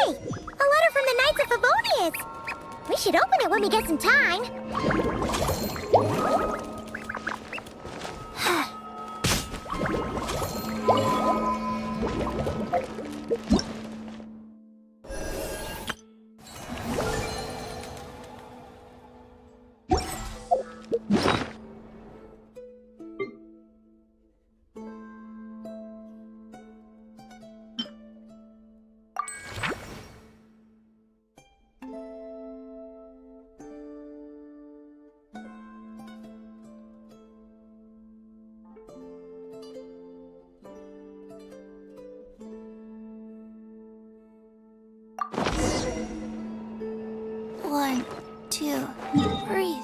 Hey! A letter from the Knights of Favonius! We should open it when we get some time. 1, 2, breathe.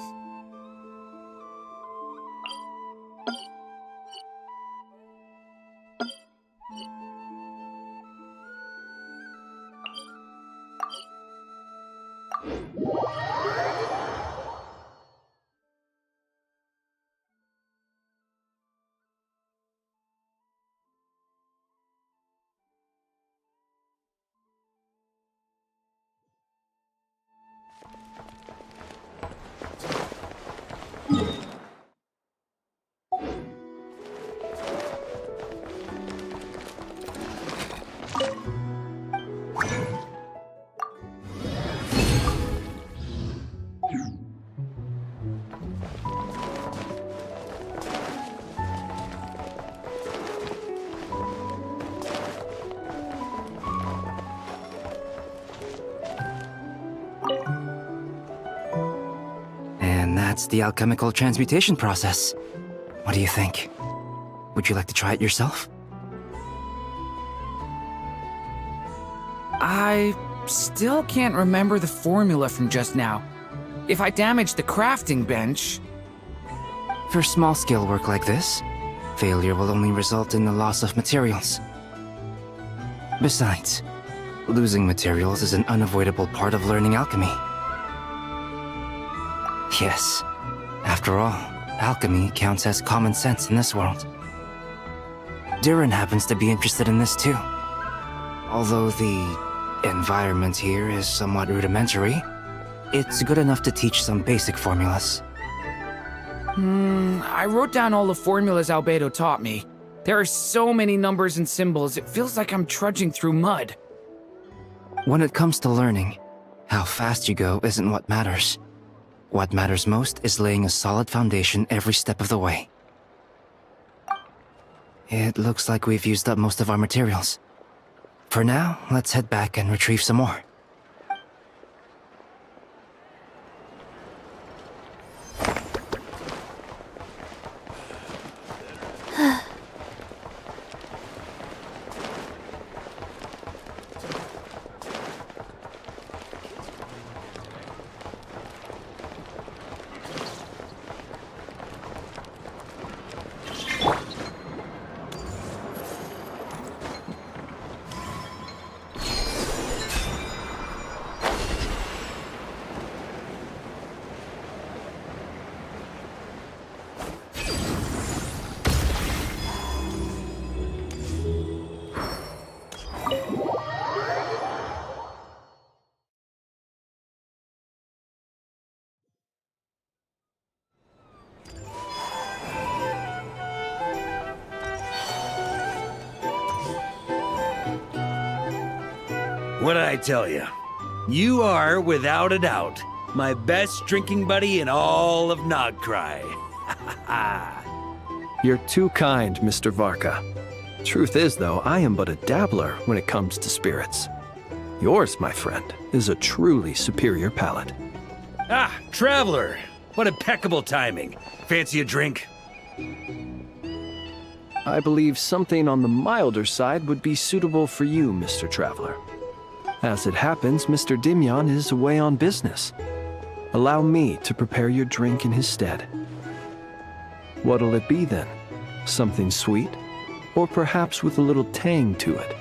And that's the alchemical transmutation process. What do you think? Would you like to try it yourself? I still can't remember the formula from just now. If I damage the crafting bench... For small-scale work like this, failure will only result in the loss of materials. Besides, losing materials is an unavoidable part of learning alchemy. Yes, after all, alchemy counts as common sense in this world. Durin happens to be interested in this too. Although the environment here is somewhat rudimentary, it's good enough to teach some basic formulas. I wrote down all the formulas Albedo taught me. There are so many numbers and symbols, it feels like I'm trudging through mud. When it comes to learning, how fast you go isn't what matters. What matters most is laying a solid foundation every step of the way. It looks like we've used up most of our materials. For now, let's head back and retrieve some more. What did I tell you? You are, without a doubt, my best drinking buddy in all of Nogcry. You're too kind, Mr. Varka. Truth is, though, I am but a dabbler when it comes to spirits. Yours, my friend, is a truly superior palate. Ah, Traveler! What impeccable timing. Fancy a drink? I believe something on the milder side would be suitable for you, Mr. Traveler. As it happens, Mr. Dimyon is away on business. Allow me to prepare your drink in his stead. What'll it be then? Something sweet? Or perhaps with a little tang to it?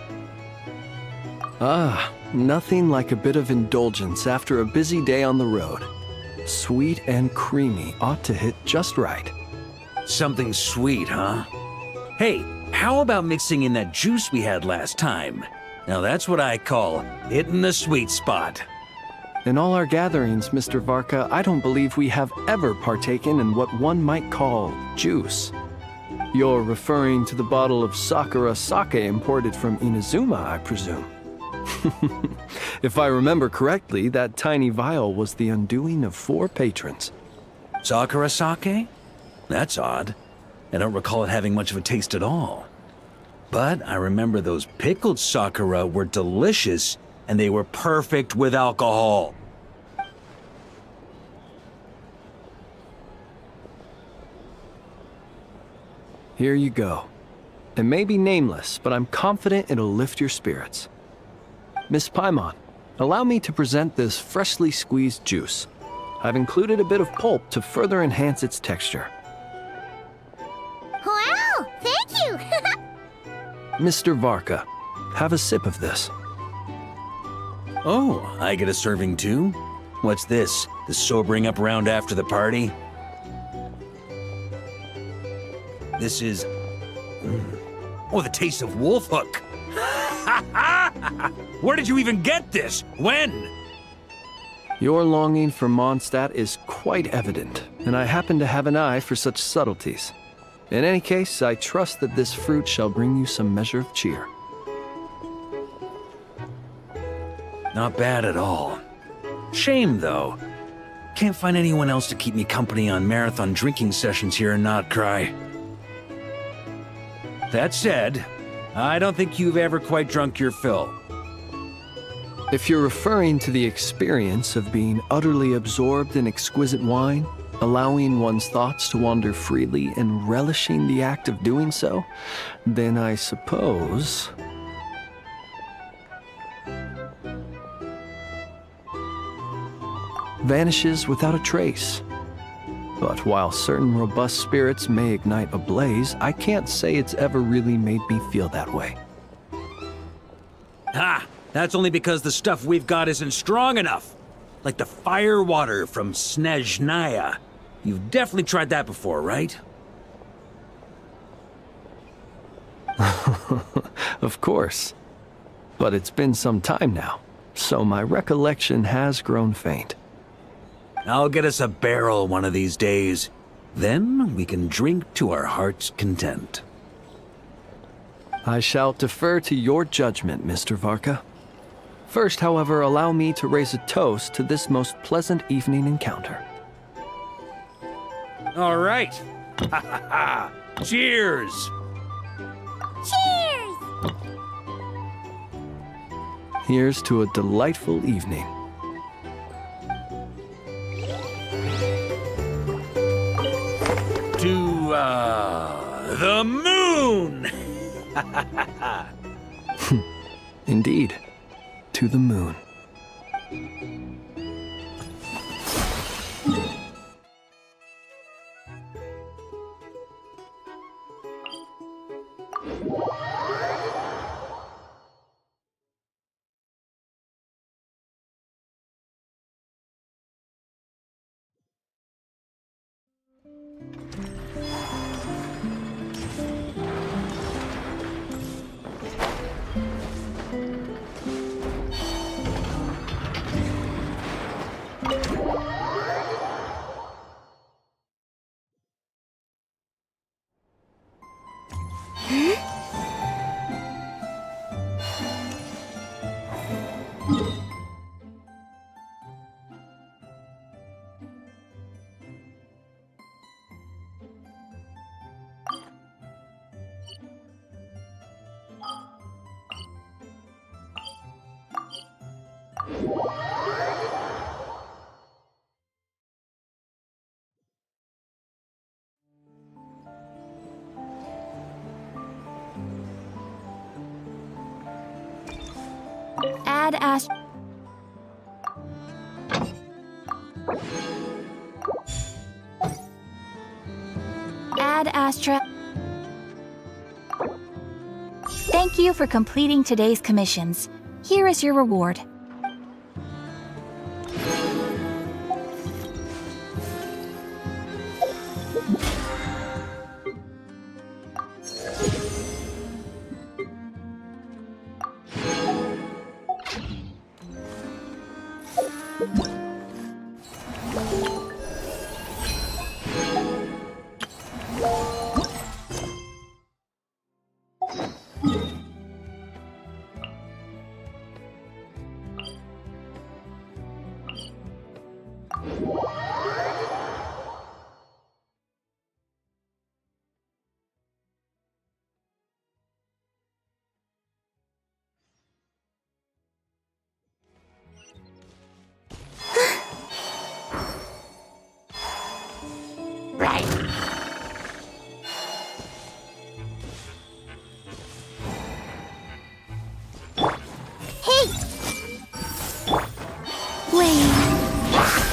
Ah, nothing like a bit of indulgence after a busy day on the road. Sweet and creamy ought to hit just right. Something sweet, huh? Hey, how about mixing in that juice we had last time? Now that's what I call hitting the sweet spot. In all our gatherings, Mr. Varka, I don't believe we have ever partaken in what one might call juice. You're referring to the bottle of Sakura sake imported from Inazuma, I presume. If I remember correctly, that tiny vial was the undoing of 4 patrons. Sakura sake? That's odd. I don't recall it having much of a taste at all. But I remember those pickled sakura were delicious, and they were perfect with alcohol. Here you go. It may be nameless, but I'm confident it'll lift your spirits. Miss Paimon, allow me to present this freshly squeezed juice. I've included a bit of pulp to further enhance its texture. Wow, thank you! Mr. Varka, have a sip of this. Oh, I get a serving too? What's this? The sobering up round after the party? This is... Oh, the taste of wolf hook. Where did you even get this? When? Your longing for Mondstadt is quite evident, and I happen to have an eye for such subtleties. In any case, I trust that this fruit shall bring you some measure of cheer. Not bad at all. Shame, though. Can't find anyone else to keep me company on marathon drinking sessions here in Not Cry. That said, I don't think you've ever quite drunk your fill. If you're referring to the experience of being utterly absorbed in exquisite wine, allowing one's thoughts to wander freely and relishing the act of doing so, then I suppose... vanishes without a trace. But while certain robust spirits may ignite a blaze, I can't say it's ever really made me feel that way. Ha! That's only because the stuff we've got isn't strong enough. Like the fire water from Snezhnaya. You've definitely tried that before, right? Of course. But it's been some time now, so my recollection has grown faint. I'll get us a barrel one of these days. Then we can drink to our heart's content. I shall defer to your judgment, Mr. Varka. First, however, allow me to raise a toast to this most pleasant evening encounter. All right. Ha ha ha! Cheers! Cheers! Here's to a delightful evening. To, the moon! Indeed, to the moon. Add Astra. Thank you for completing today's commissions. Here is your reward.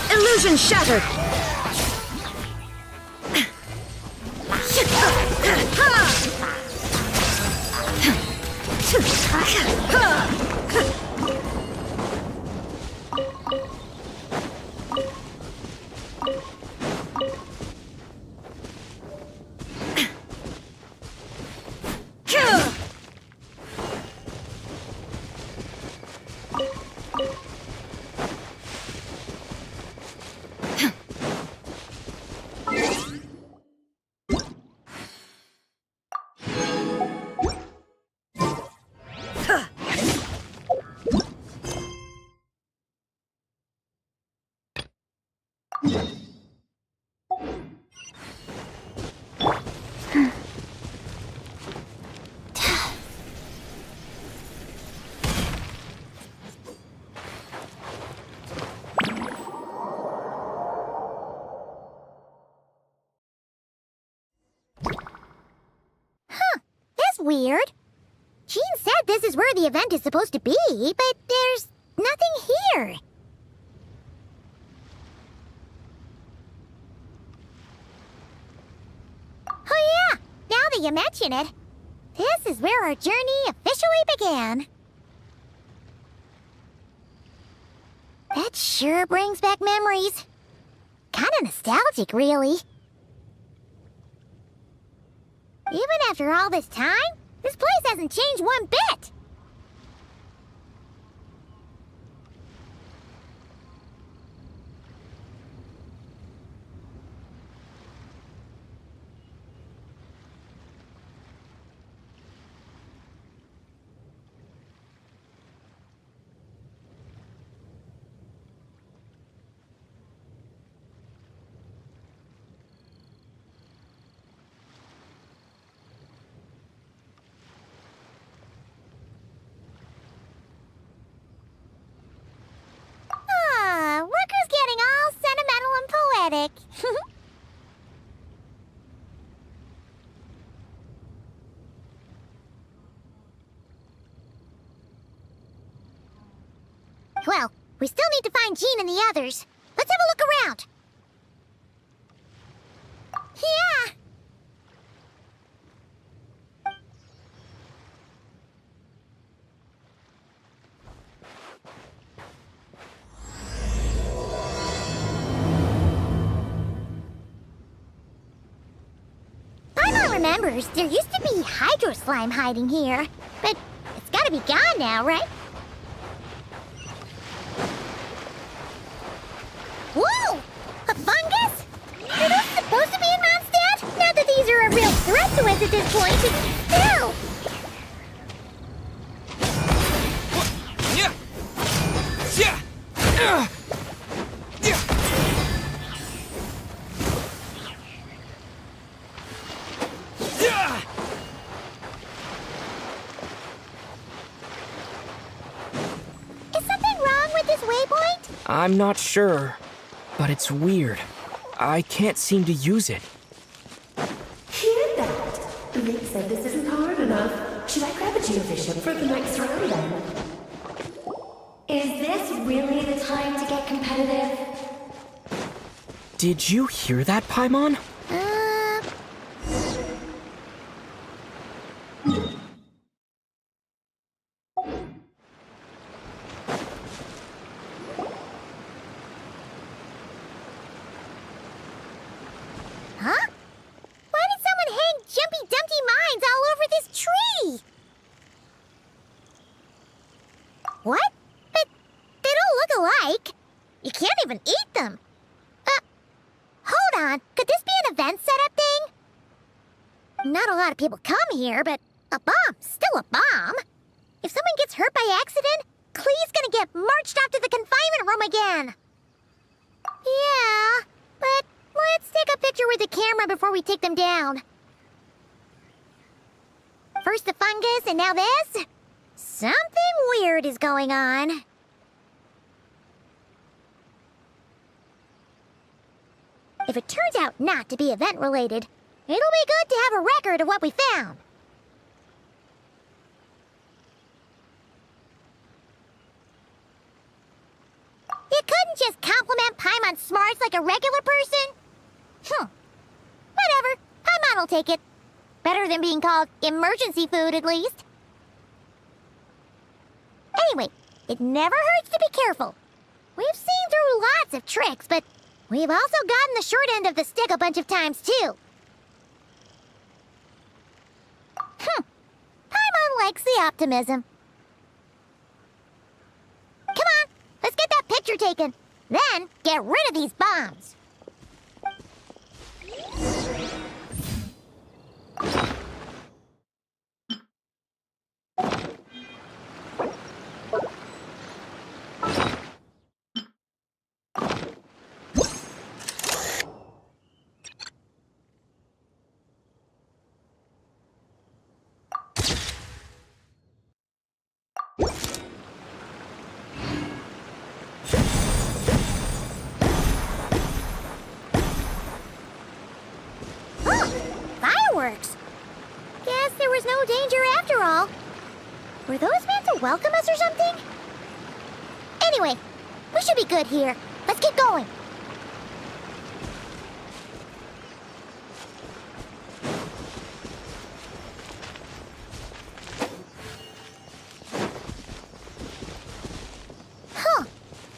Illusion shattered! Weird. Jean said this is where the event is supposed to be, but there's nothing here. Oh yeah, now that you mention it, this is where our journey officially began. That sure brings back memories. Kinda nostalgic, really. Even after all this time, this place hasn't changed one bit. Rucker's getting all sentimental and poetic. Well, we still need to find Jean and the others. Let's have a look around. Yeah! Remembers, there used to be hydro slime hiding here, but it's gotta be gone now, right? Whoa! A fungus? Are those supposed to be in Mondstadt? Not that these are a real threat to us at this point, but still! I'm not sure, but it's weird. I can't seem to use it. Hear that? Rick said this isn't hard enough. Should I grab a geobishop for the next round then? Is this really the time to get competitive? Did you hear that, Paimon? You can't even eat them. Hold on. Could this be an event setup thing? Not a lot of people come here, but a bomb's still a bomb. If someone gets hurt by accident, Clee's gonna get marched off to the confinement room again. Yeah, but let's take a picture with the camera before we take them down. First the fungus, and now this? Something weird is going on. If it turns out not to be event-related, it'll be good to have a record of what we found. You couldn't just compliment Paimon's smarts like a regular person? Whatever. Paimon will take it. Better than being called emergency food, at least. Anyway, it never hurts to be careful. We've seen through lots of tricks, but we've also gotten the short end of the stick a bunch of times, too. Paimon likes the optimism. Come on, let's get that picture taken. Then, get rid of these bombs. Fireworks! Guess there was no danger after all. Were those meant to welcome us or something? Anyway, we should be good here. Let's get going.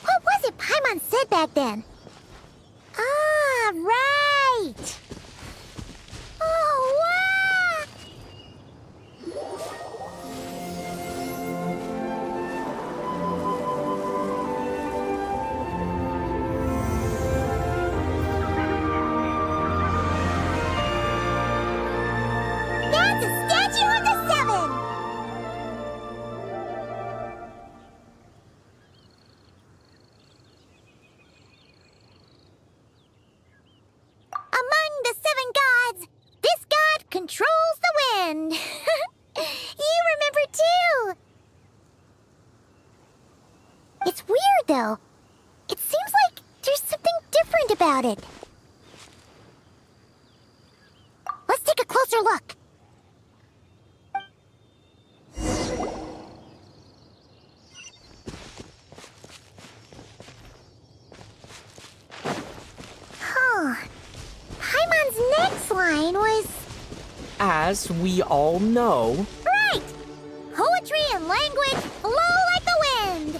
What was it Paimon said back then? Ah, right! Oh, wow! That's a statue of the Seven! Among the seven gods, this god controls the wind. You remember too. It's weird though. It seems like there's something different about it. Let's take a closer look. Paimon's next line was... As we all know, Right! Poetry and language flow like the wind!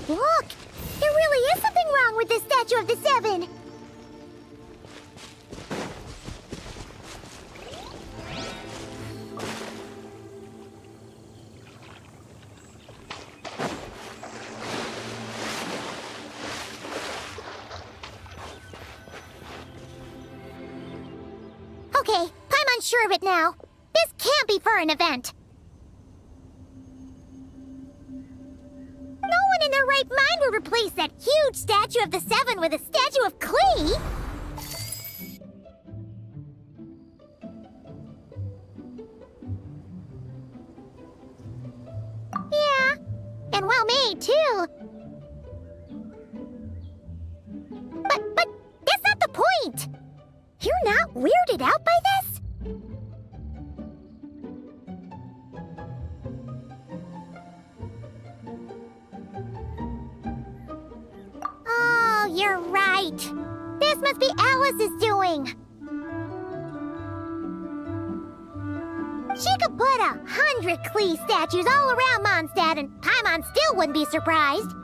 Look! There really is something wrong with this statue of the Seven! Okay, Paimon's sure of it now. This can't be for an event. No one in their right mind would replace that huge statue of the Seven with a statue of Klee. Yeah, and well made too. But that's not the point. You're not weirded out by this? Oh, you're right. This must be Alice's doing. She could put 100 Klee statues all around Mondstadt and Paimon still wouldn't be surprised.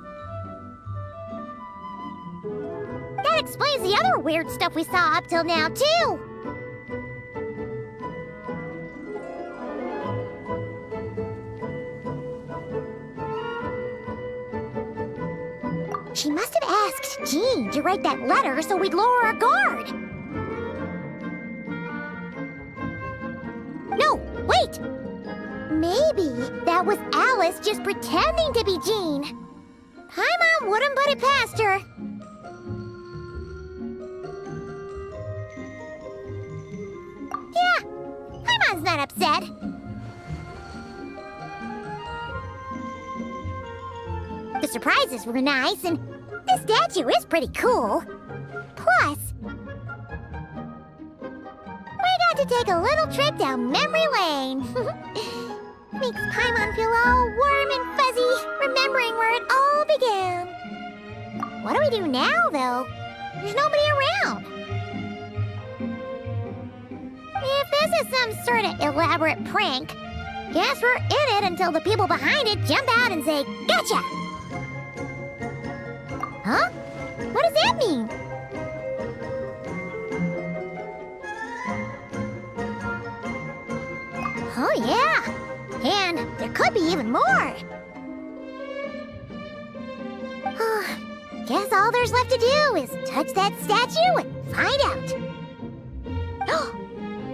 That explains the other weird stuff we saw up till now, too. She must have asked Jean to write that letter so we'd lower our guard. No, wait! Maybe that was Alice just pretending to be Jean. Paimon wouldn't put it past her. Yeah, Paimon's not upset. The surprises were nice, and the statue is pretty cool. Plus, we got to take a little trip down memory lane. Makes Paimon feel all warm and fuzzy, remembering where it all began. What do we do now, though? There's nobody around. If this is some sort of elaborate prank, guess we're in it until the people behind it jump out and say, "Gotcha!" Huh? What does that mean? Oh, yeah. And there could be even more. Guess all there's left to do is touch that statue and find out.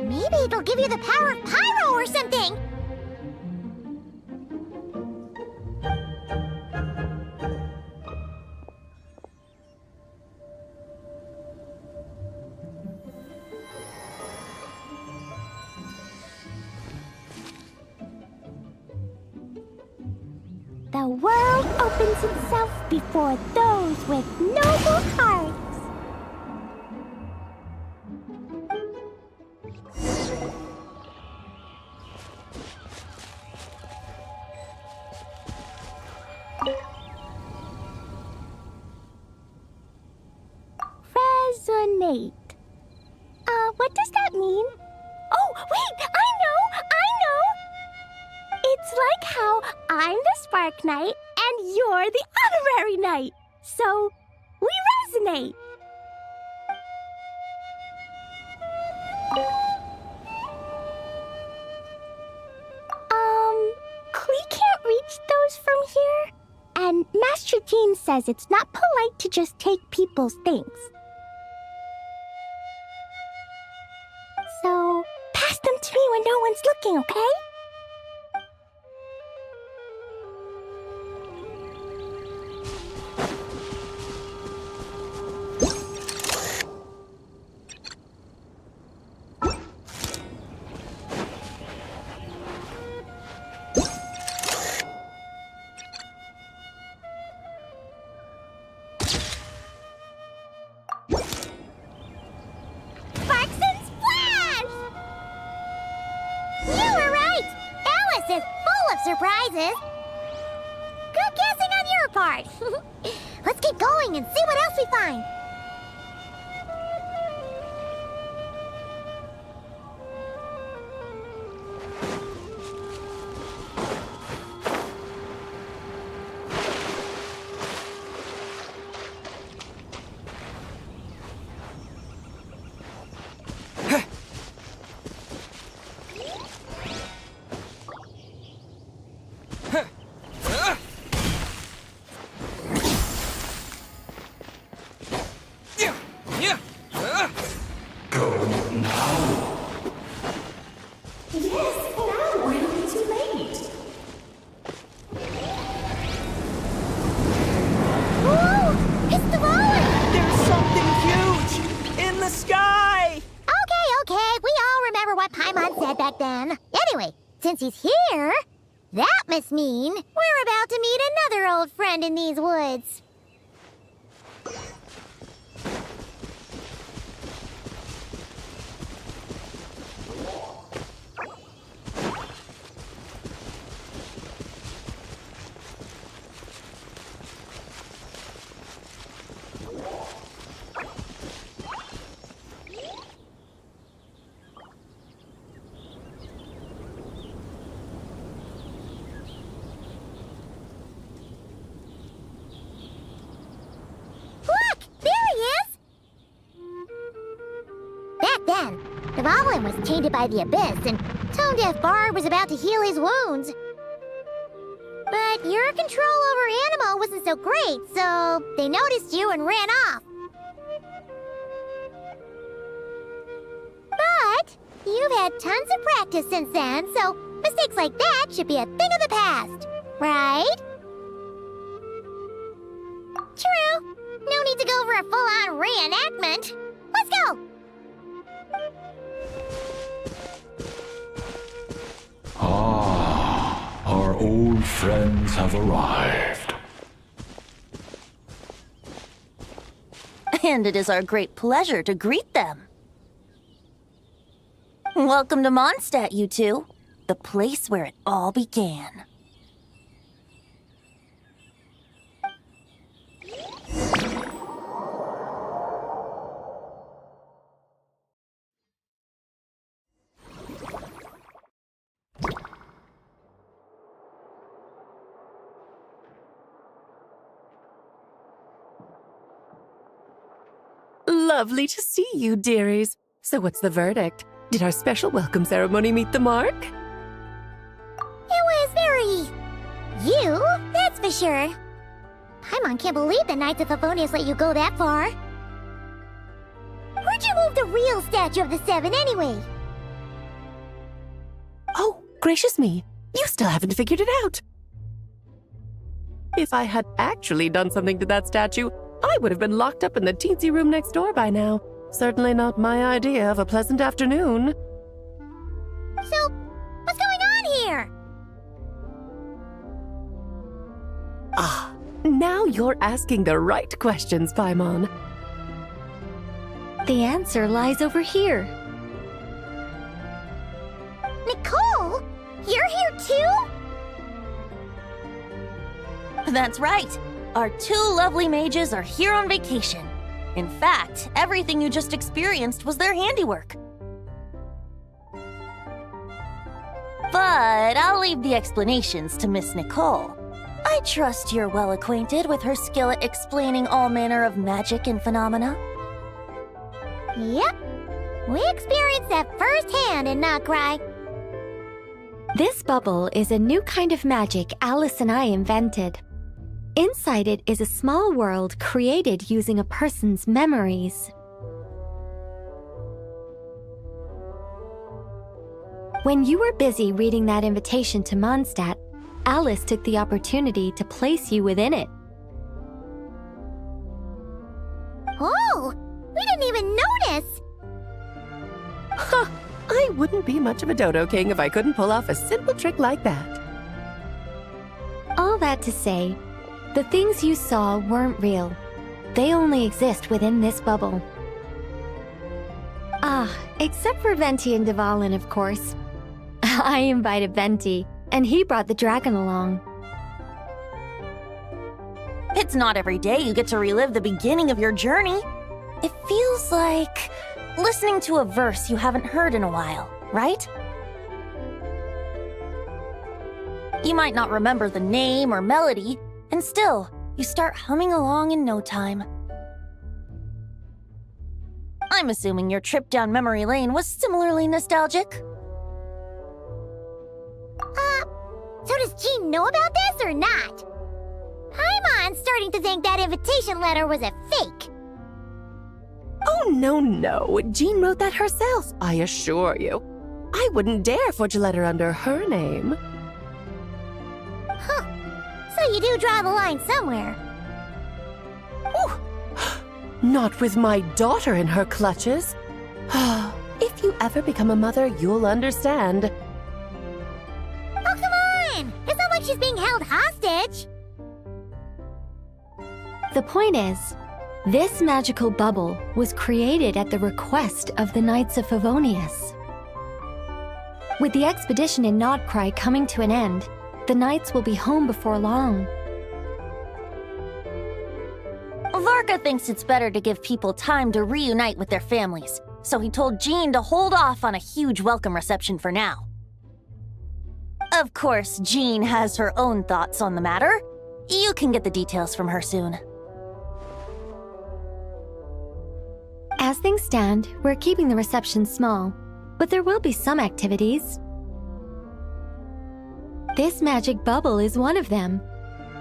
Maybe it'll give you the power of pyro or something. The world opens itself before those with noble hearts. Resonate. What does that mean? Oh, wait! I know! It's like how I'm the Spark Knight and you're the Honorary Knight. So, we resonate. Klee can't reach those from here. And Master Jean says it's not polite to just take people's things. So, pass them to me when no one's looking, okay? Surprises. Good guessing on your part. Let's keep going and see what else we find. Since he's here, that must mean we're about to meet another old friend in these woods. again. Dvalin was tainted by the Abyss, and Tone Deaf Bard was about to heal his wounds. But your control over Animo wasn't so great, so they noticed you and ran off. But you've had tons of practice since then, so mistakes like that should be a thing of the past, right? True. No need to go for a full-on reenactment. Let's go! Ah, our old friends have arrived. And it is our great pleasure to greet them. Welcome to Mondstadt, you two. The place where it all began. Lovely to see you, dearies. So what's the verdict? Did our special welcome ceremony meet the mark? It was very... you, that's for sure. Paimon can't believe the Knights of Favonius let you go that far. Where'd you move the real statue of the Seven anyway? Oh, gracious me. You still haven't figured it out. If I had actually done something to that statue, I would have been locked up in the teensy room next door by now. Certainly not my idea of a pleasant afternoon. So, what's going on here? Ah, now you're asking the right questions, Paimon. The answer lies over here. Nicole? You're here too? That's right. Our two lovely mages are here on vacation. In fact, everything you just experienced was their handiwork. But I'll leave the explanations to Miss Nicole. I trust you're well acquainted with her skill at explaining all manner of magic and phenomena. Yep. We experienced that firsthand in Noctri. This bubble is a new kind of magic Alice and I invented. Inside it is a small world created using a person's memories. When you were busy reading that invitation to Mondstadt, Alice took the opportunity to place you within it. Oh, we didn't even notice! Huh, I wouldn't be much of a Dodo King if I couldn't pull off a simple trick like that. All that to say, the things you saw weren't real. They only exist within this bubble. Ah, except for Venti and Dvalin, of course. I invited Venti, and he brought the dragon along. It's not every day you get to relive the beginning of your journey. It feels like listening to a verse you haven't heard in a while, right? You might not remember the name or melody, and still, you start humming along in no time. I'm assuming your trip down memory lane was similarly nostalgic. So does Jean know about this or not? Paimon's starting to think that invitation letter was a fake. Oh, no. Jean wrote that herself, I assure you. I wouldn't dare forge a letter under her name. Huh. So you do draw the line somewhere. Ooh. Not with my daughter in her clutches. If you ever become a mother, you'll understand. Oh, come on! It's not like she's being held hostage. The point is, this magical bubble was created at the request of the Knights of Favonius. With the expedition in Nodcry coming to an end, the Knights will be home before long. Varka thinks it's better to give people time to reunite with their families, so he told Jean to hold off on a huge welcome reception for now. Of course, Jean has her own thoughts on the matter. You can get the details from her soon. As things stand, we're keeping the reception small, but there will be some activities. This magic bubble is one of them.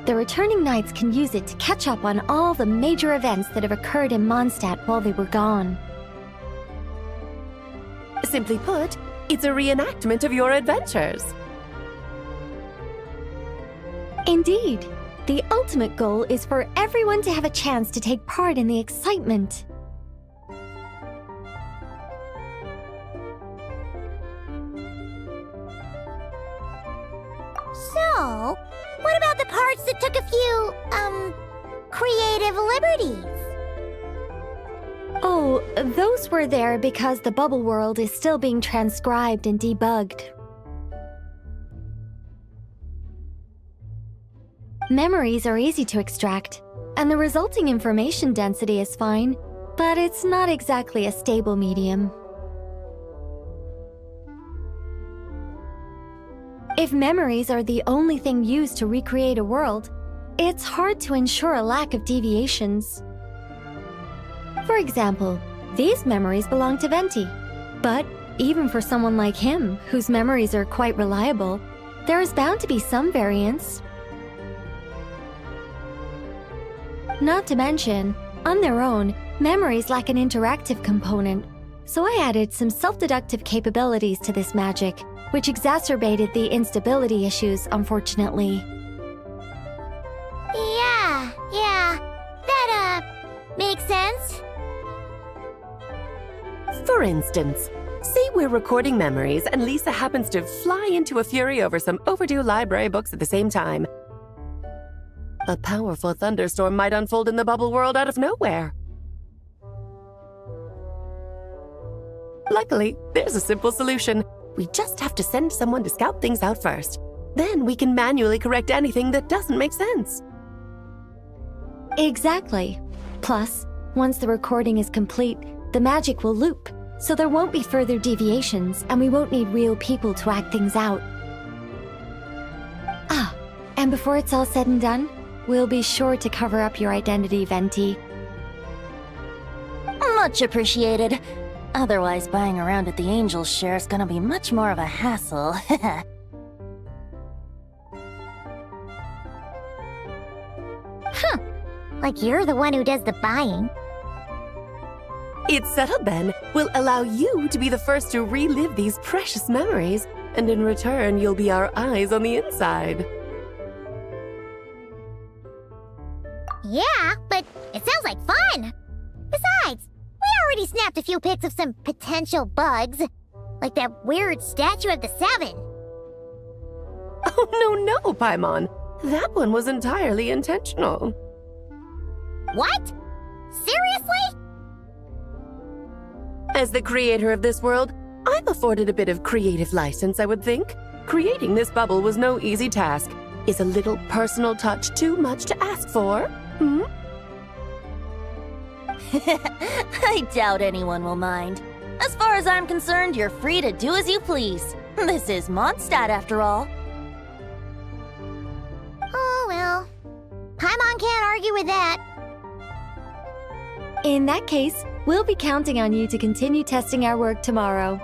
The returning knights can use it to catch up on all the major events that have occurred in Mondstadt while they were gone. Simply put, it's a reenactment of your adventures. Indeed. The ultimate goal is for everyone to have a chance to take part in the excitement. So, what about the parts that took a few, creative liberties? Oh, those were there because the bubble world is still being transcribed and debugged. Memories are easy to extract, and the resulting information density is fine, but it's not exactly a stable medium. If memories are the only thing used to recreate a world, it's hard to ensure a lack of deviations. For example, these memories belong to Venti, but even for someone like him, whose memories are quite reliable, there is bound to be some variance. Not to mention, on their own, memories lack an interactive component, so I added some self-deductive capabilities to this magic, which exacerbated the instability issues, unfortunately. Yeah, that, makes sense. For instance, say we're recording memories and Lisa happens to fly into a fury over some overdue library books at the same time. A powerful thunderstorm might unfold in the bubble world out of nowhere. Luckily, there's a simple solution. We just have to send someone to scout things out first. Then we can manually correct anything that doesn't make sense. Exactly. Plus, once the recording is complete, the magic will loop, so there won't be further deviations, and we won't need real people to act things out. Ah, and before it's all said and done, we'll be sure to cover up your identity, Venti. Much appreciated. Otherwise, buying around at the Angel's share is gonna be much more of a hassle. Like you're the one who does the buying. It's settled then. We'll allow you to be the first to relive these precious memories, and in return, you'll be our eyes on the inside. Yeah, but it sounds like fun! Besides, we already snapped a few pics of some potential bugs, like that weird statue of the Seven. Oh, no, Paimon. That one was entirely intentional. What? Seriously? As the creator of this world, I'm afforded a bit of creative license, I would think. Creating this bubble was no easy task. Is a little personal touch too much to ask for? I doubt anyone will mind. As far as I'm concerned, you're free to do as you please. This is Mondstadt, after all. Oh, well. Paimon can't argue with that. In that case, we'll be counting on you to continue testing our work tomorrow.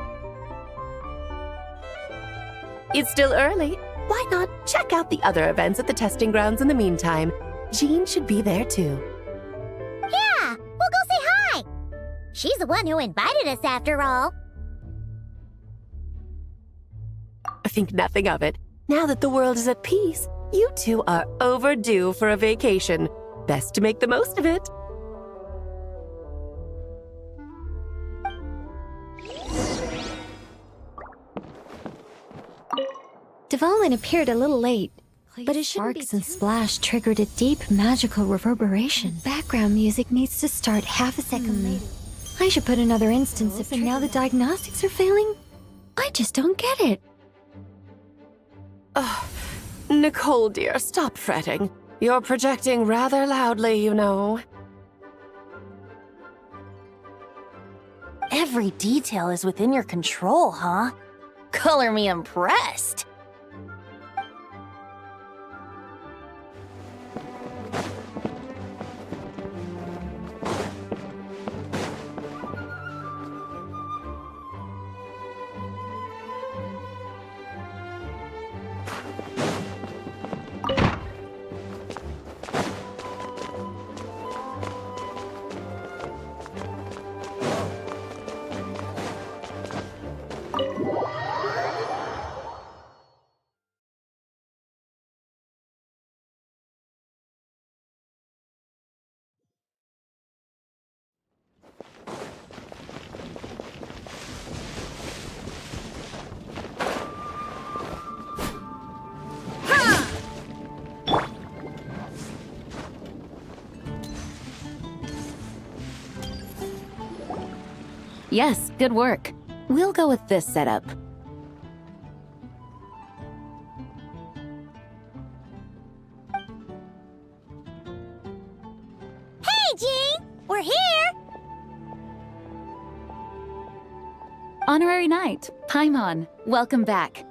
It's still early. Why not check out the other events at the testing grounds in the meantime? Jean should be there too. Yeah, we'll go say hi. She's the one who invited us after all. Think nothing of it. Now that the world is at peace, you two are overdue for a vacation. Best to make the most of it. Dvalin appeared a little late, but his sparks and splash triggered a deep magical reverberation. Background music needs to start half a second late. I should put another instance if now the diagnostics are failing. I just don't get it. Nicole, dear, stop fretting. You're projecting rather loudly, you know. Every detail is within your control, huh? Color me impressed. Yes, good work. We'll go with this setup. Hey, Jean! We're here! Honorary Knight, Paimon, welcome back.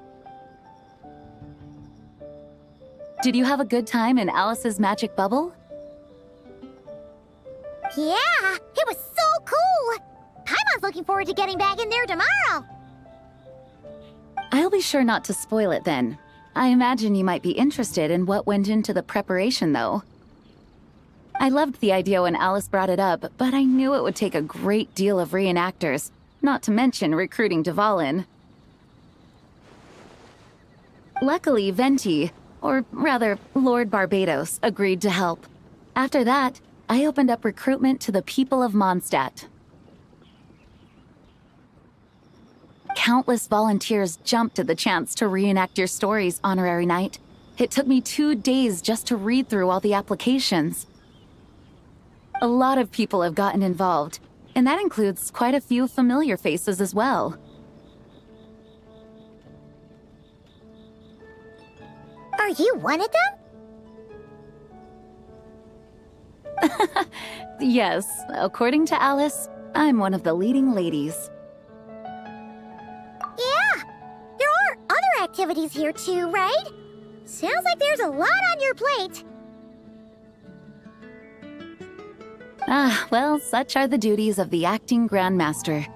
Did you have a good time in Alice's magic bubble? Yeah, it was so cool! Paimon's looking forward to getting back in there tomorrow! I'll be sure not to spoil it then. I imagine you might be interested in what went into the preparation, though. I loved the idea when Alice brought it up, but I knew it would take a great deal of reenactors, not to mention recruiting Dvalin. Luckily, Venti, or rather, Lord Barbados, agreed to help. After that, I opened up recruitment to the people of Mondstadt. Countless volunteers jumped at the chance to reenact your stories, Honorary Knight. It took me 2 days just to read through all the applications. A lot of people have gotten involved, and that includes quite a few familiar faces as well. Are you one of them? Yes, according to Alice, I'm one of the leading ladies. Yeah, there are other activities here too, right? Sounds like there's a lot on your plate. Ah, well, such are the duties of the acting Grandmaster.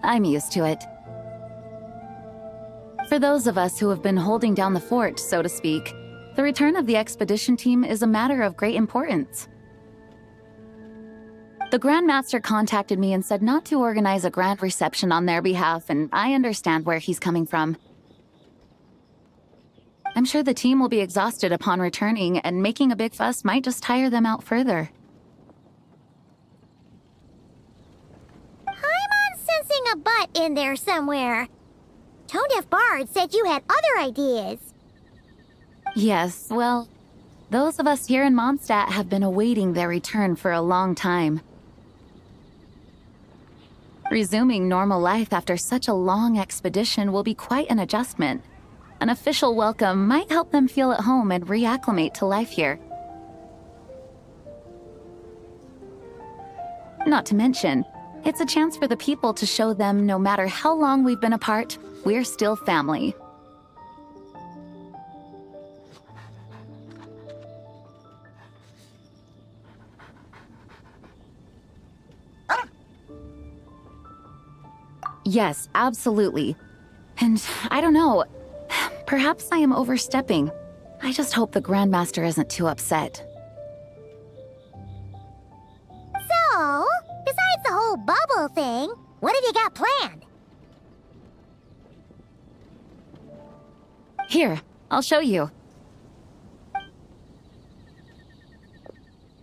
I'm used to it. For those of us who have been holding down the fort, so to speak, the return of the expedition team is a matter of great importance. The Grandmaster contacted me and said not to organize a grand reception on their behalf, and I understand where he's coming from. I'm sure the team will be exhausted upon returning, and making a big fuss might just tire them out further. I'm sensing a butt in there somewhere. Tone-deaf Bard said you had other ideas. Yes, well, those of us here in Mondstadt have been awaiting their return for a long time. Resuming normal life after such a long expedition will be quite an adjustment. An official welcome might help them feel at home and reacclimate to life here. Not to mention, it's a chance for the people to show them no matter how long we've been apart, we're still family. Yes, absolutely. And I don't know, perhaps I am overstepping. I just hope the Grandmaster isn't too upset. So, besides the whole bubble thing, what have you got planned? Here, I'll show you.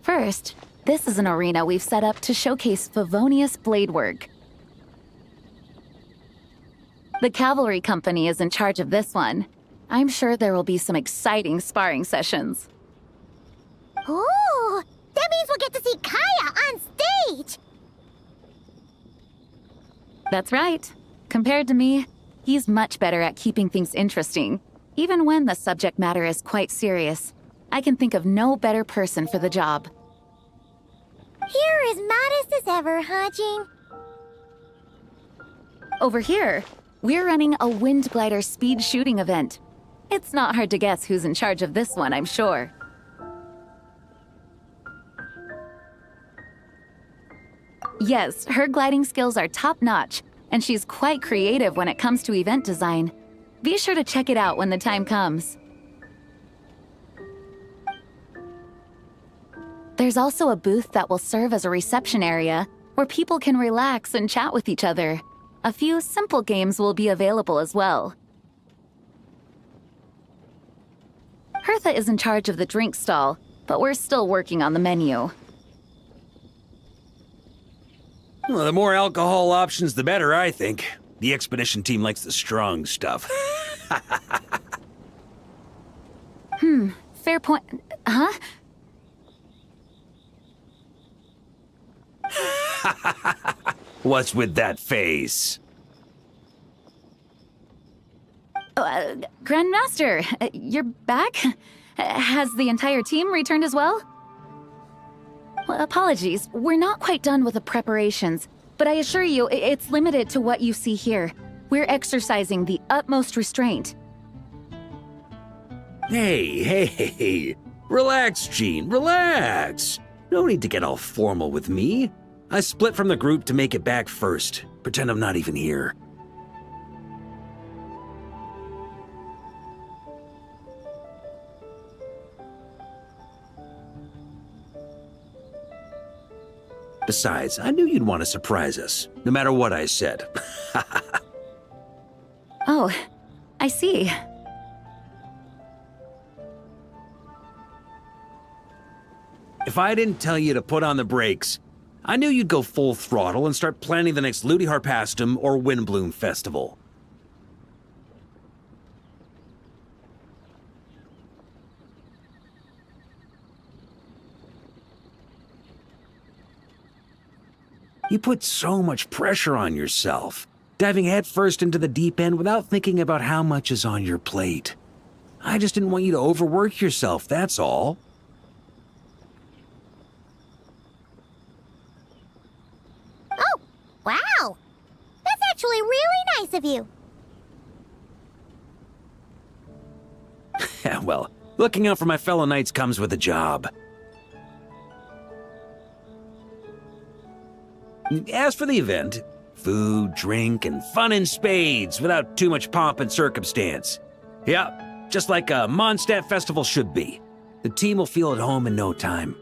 First, this is an arena we've set up to showcase Favonius blade work. The cavalry company is in charge of this one. I'm sure there will be some exciting sparring sessions. Ooh, that means we'll get to see Kaya on stage! That's right. Compared to me, he's much better at keeping things interesting, even when the subject matter is quite serious. I can think of no better person for the job. You're as modest as ever, huh, Jean? Over here, we're running a wind glider speed shooting event. It's not hard to guess who's in charge of this one, I'm sure. Yes, her gliding skills are top-notch, and she's quite creative when it comes to event design. Be sure to check it out when the time comes. There's also a booth that will serve as a reception area where people can relax and chat with each other. A few simple games will be available as well. Hertha is in charge of the drink stall, but we're still working on the menu. Well, the more alcohol options, the better, I think. The expedition team likes the strong stuff. Fair point. Huh? What's with that face? Grandmaster, you're back? Has the entire team returned as well? Well, apologies, we're not quite done with the preparations, but I assure you, it's limited to what you see here. We're exercising the utmost restraint. Hey. Relax, Gene, relax. No need to get all formal with me. I split from the group to make it back first. Pretend I'm not even here. Besides, I knew you'd want to surprise us, no matter what I said. Oh, I see. If I didn't tell you to put on the brakes, I knew you'd go full throttle and start planning the next Ludi Harpastum or Windbloom Festival. You put so much pressure on yourself, diving headfirst into the deep end without thinking about how much is on your plate. I just didn't want you to overwork yourself, that's all. Oh, wow! That's actually really nice of you. Well, looking out for my fellow knights comes with a job. As for the event, food, drink, and fun in spades without too much pomp and circumstance. Yeah, just like a Mondstadt festival should be. The team will feel at home in no time.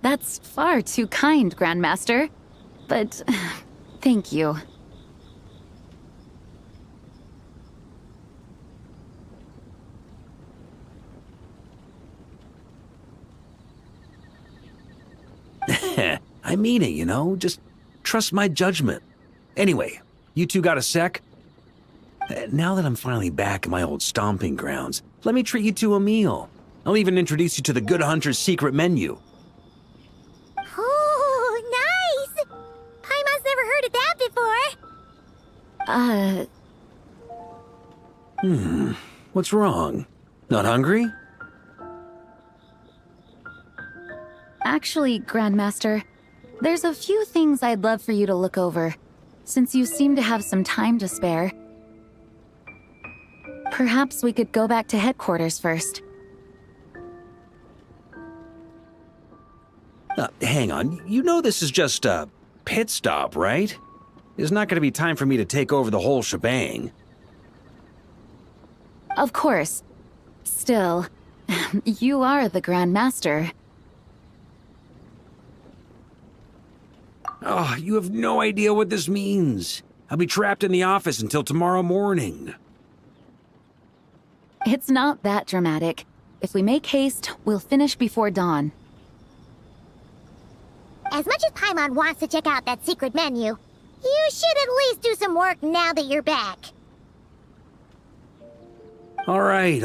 That's far too kind, Grandmaster. But thank you. I mean it, you know? Just trust my judgment. Anyway, you two got a sec? Now that I'm finally back in my old stomping grounds, let me treat you to a meal. I'll even introduce you to the Good Hunter's secret menu. Oh, nice! Paimon's never heard of that before. What's wrong? Not hungry? Actually, Grandmaster, there's a few things I'd love for you to look over, since you seem to have some time to spare. Perhaps we could go back to headquarters first. Hang on, you know this is just a pit stop, right? There's not going to be time for me to take over the whole shebang. Of course. Still, you are the Grandmaster. Oh, you have no idea what this means. I'll be trapped in the office until tomorrow morning. It's not that dramatic. If we make haste, we'll finish before dawn. As much as Paimon wants to check out that secret menu, you should at least do some work now that you're back. All right.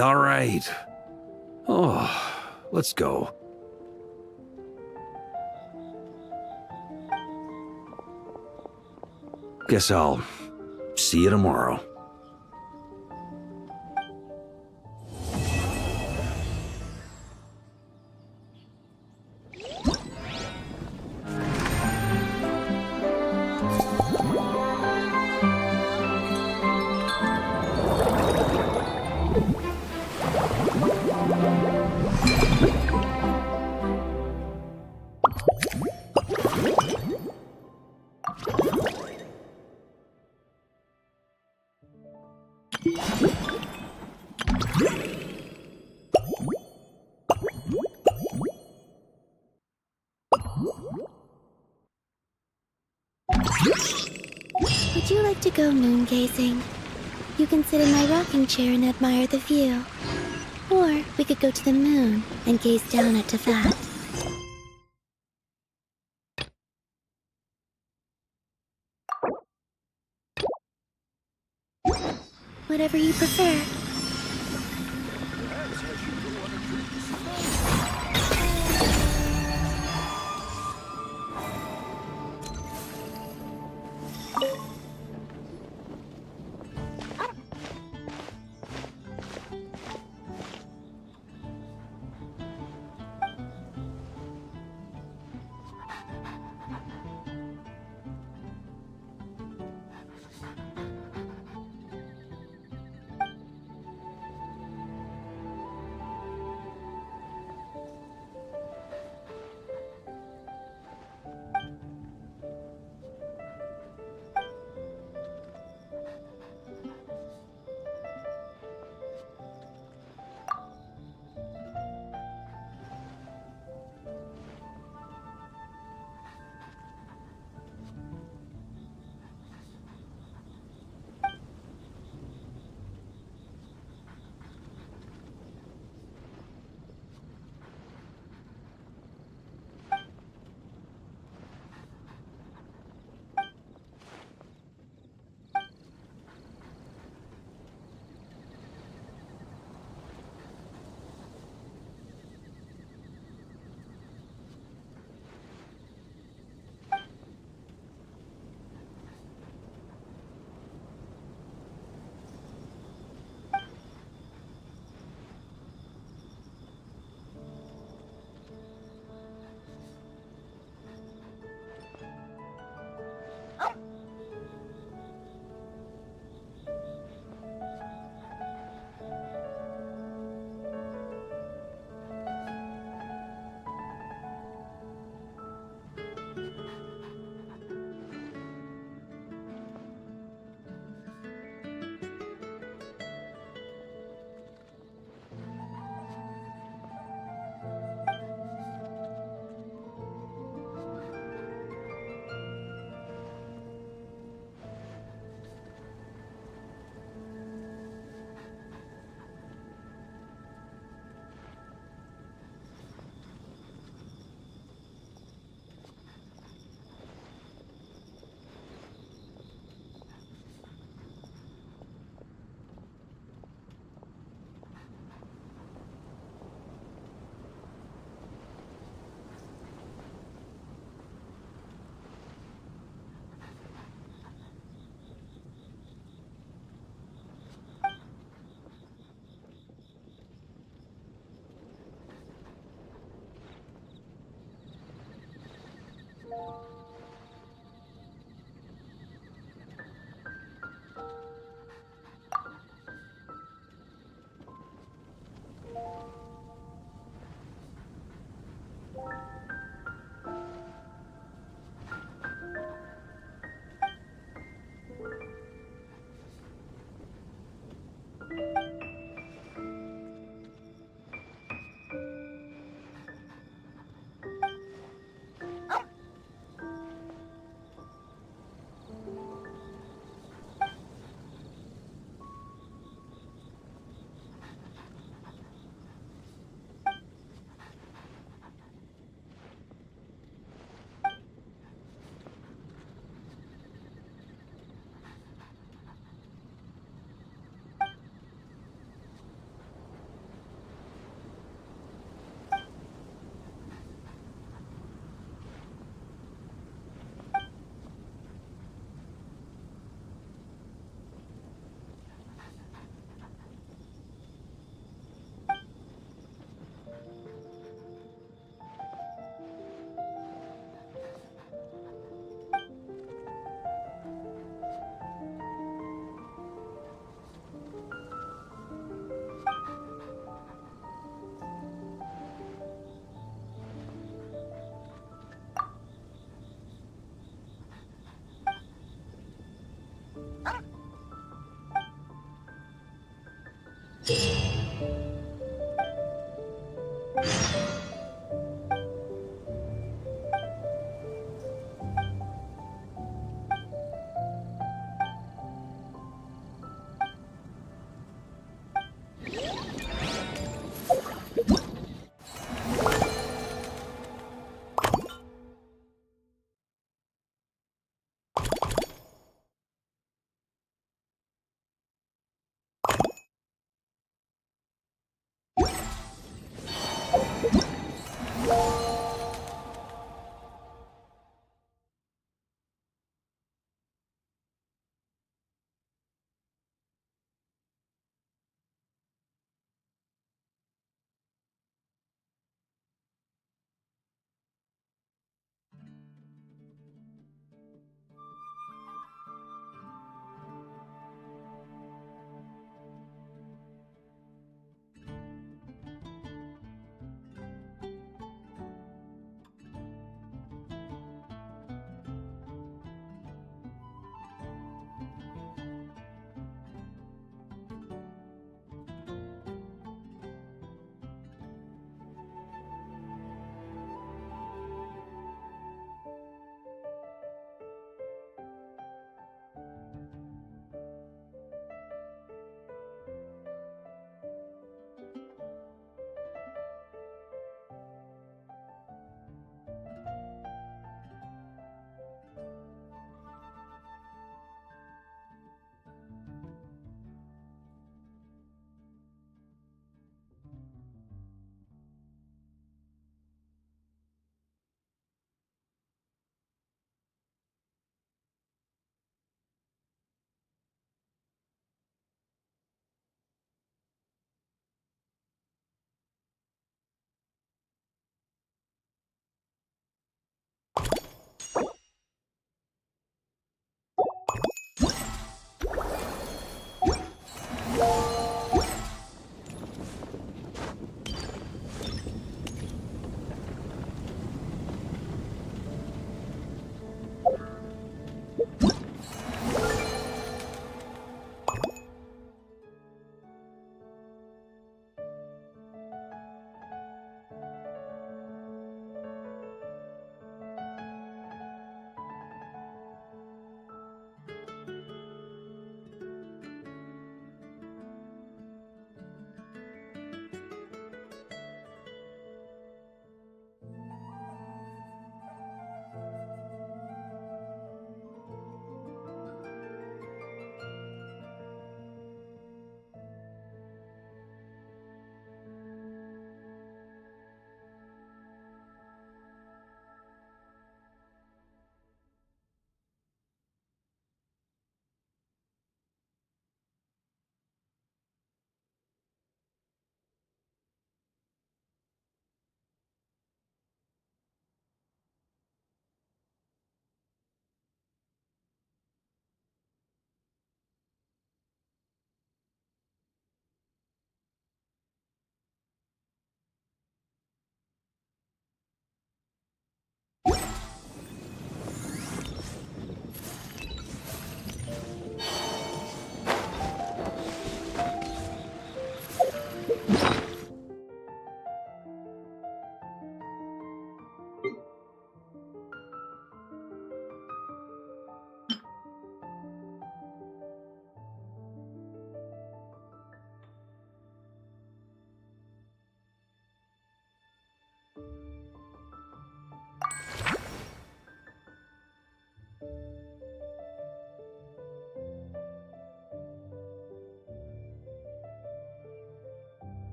Oh, let's go. Guess I'll see you tomorrow. Would you like to go moon gazing? You can sit in my rocking chair and admire the view. Or we could go to the moon and gaze down at Tefat. Whatever you prefer.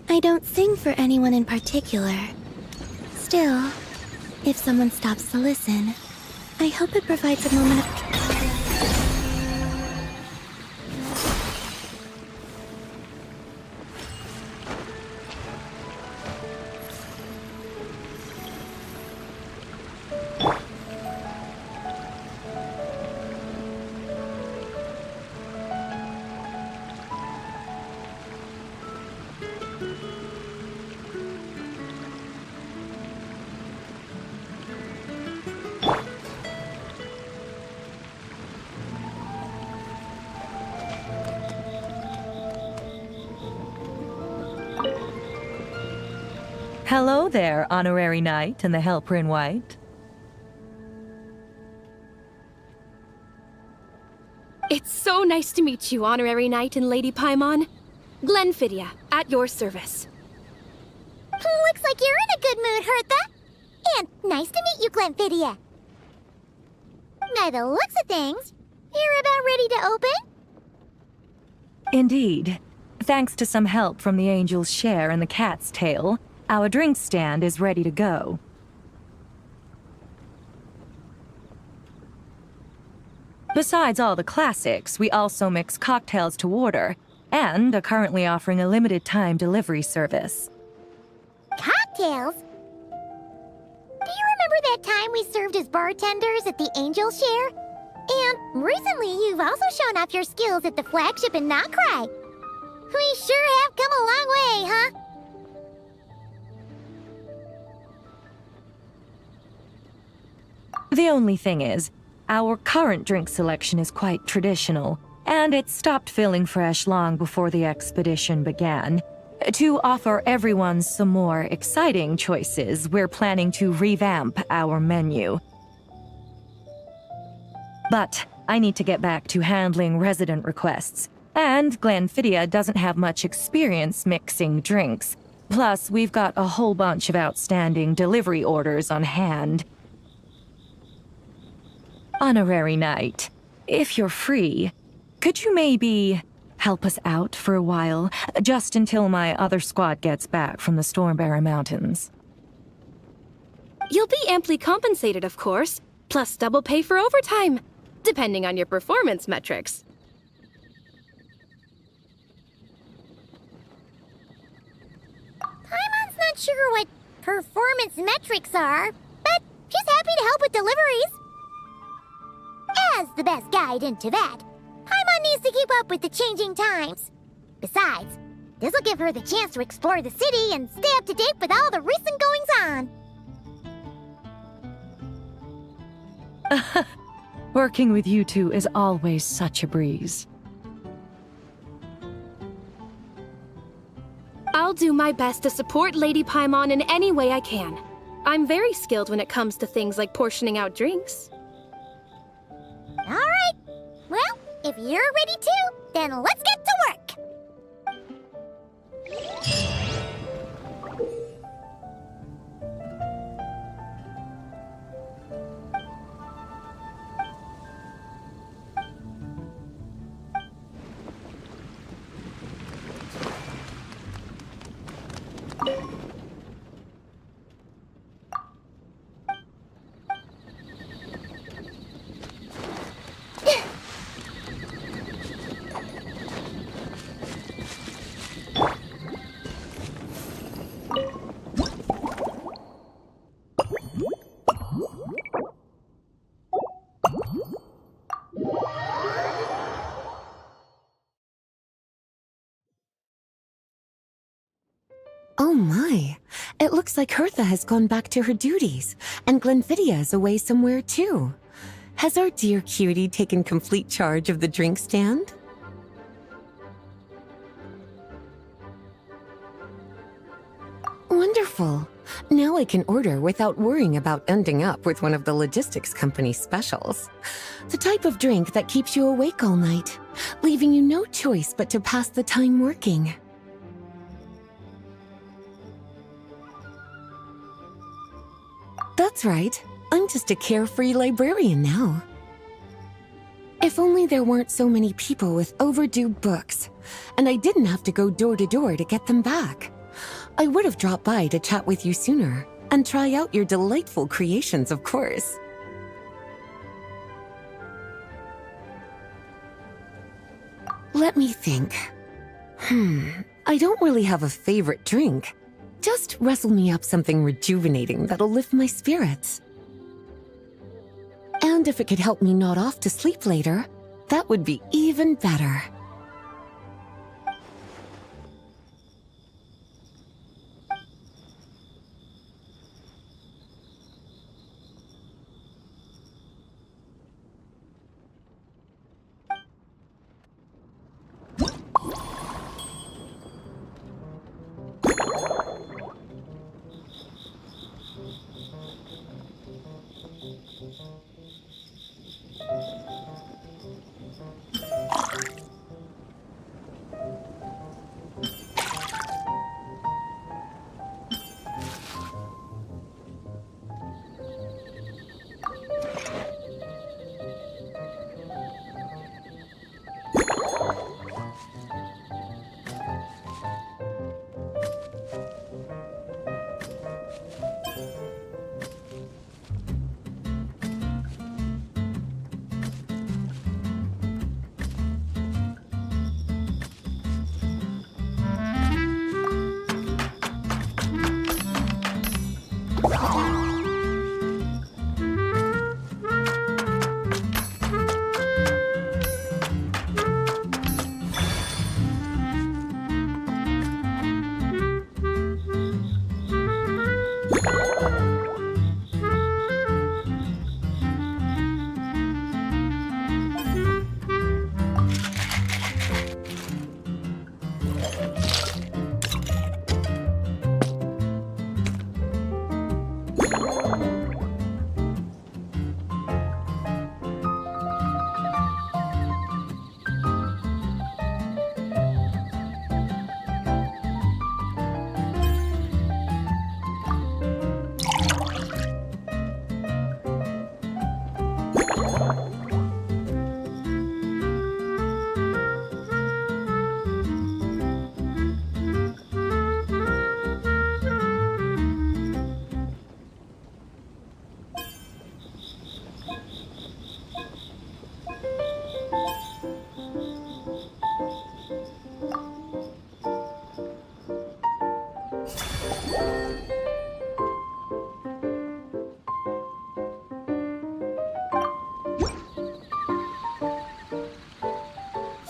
I don't sing for anyone in particular. Still, if someone stops to listen, I hope it provides a moment of... Hello there, Honorary Knight and the Helper in White. It's so nice to meet you, Honorary Knight and Lady Paimon. Glenfidia, at your service. Looks like you're in a good mood, Hertha. And nice to meet you, Glenfidia. By the looks of things, you're about ready to open? Indeed. Thanks to some help from the Angel's Share and the Cat's Tail, our drink stand is ready to go. Besides all the classics, we also mix cocktails to order, and are currently offering a limited-time delivery service. Cocktails? Do you remember that time we served as bartenders at the Angel Share? And recently you've also shown off your skills at the flagship in Nokrai. We sure have come a long way, huh? The only thing is, our current drink selection is quite traditional, and it stopped feeling fresh long before the expedition began. To offer everyone some more exciting choices, we're planning to revamp our menu. But I need to get back to handling resident requests, and Glenfidia doesn't have much experience mixing drinks. Plus, we've got a whole bunch of outstanding delivery orders on hand. Honorary Knight, if you're free, could you maybe help us out for a while, just until my other squad gets back from the Stormbearer Mountains? You'll be amply compensated, of course, plus double pay for overtime, depending on your performance metrics. Paimon's not sure what performance metrics are, but she's happy to help with deliveries. As the best guide into that, Paimon needs to keep up with the changing times. Besides, this'll give her the chance to explore the city and stay up to date with all the recent goings-on. Working with you two is always such a breeze. I'll do my best to support Lady Paimon in any way I can. I'm very skilled when it comes to things like portioning out drinks. All right. Well, if you're ready too, then let's get to work. Oh my. It looks like Hertha has gone back to her duties, and Glenfidia is away somewhere too. Has our dear cutie taken complete charge of the drink stand? Wonderful. Now I can order without worrying about ending up with one of the logistics company's specials. The type of drink that keeps you awake all night, leaving you no choice but to pass the time working. That's right. I'm just a carefree librarian now. If only there weren't so many people with overdue books, and I didn't have to go door to door to get them back. I would have dropped by to chat with you sooner, and try out your delightful creations, of course. Let me think. I don't really have a favorite drink. Just wrestle me up something rejuvenating that'll lift my spirits. And if it could help me nod off to sleep later, that would be even better.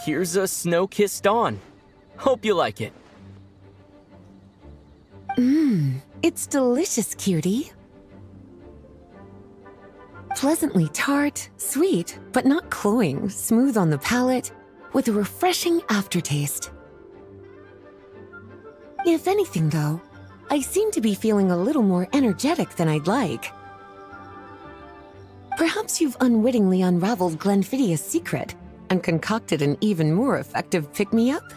Here's a snow-kissed dawn. Hope you like it. It's delicious, cutie. Pleasantly tart, sweet, but not cloying, smooth on the palate, with a refreshing aftertaste. If anything, though, I seem to be feeling a little more energetic than I'd like. Perhaps you've unwittingly unraveled Glenfidia's secret and concocted an even more effective pick-me-up?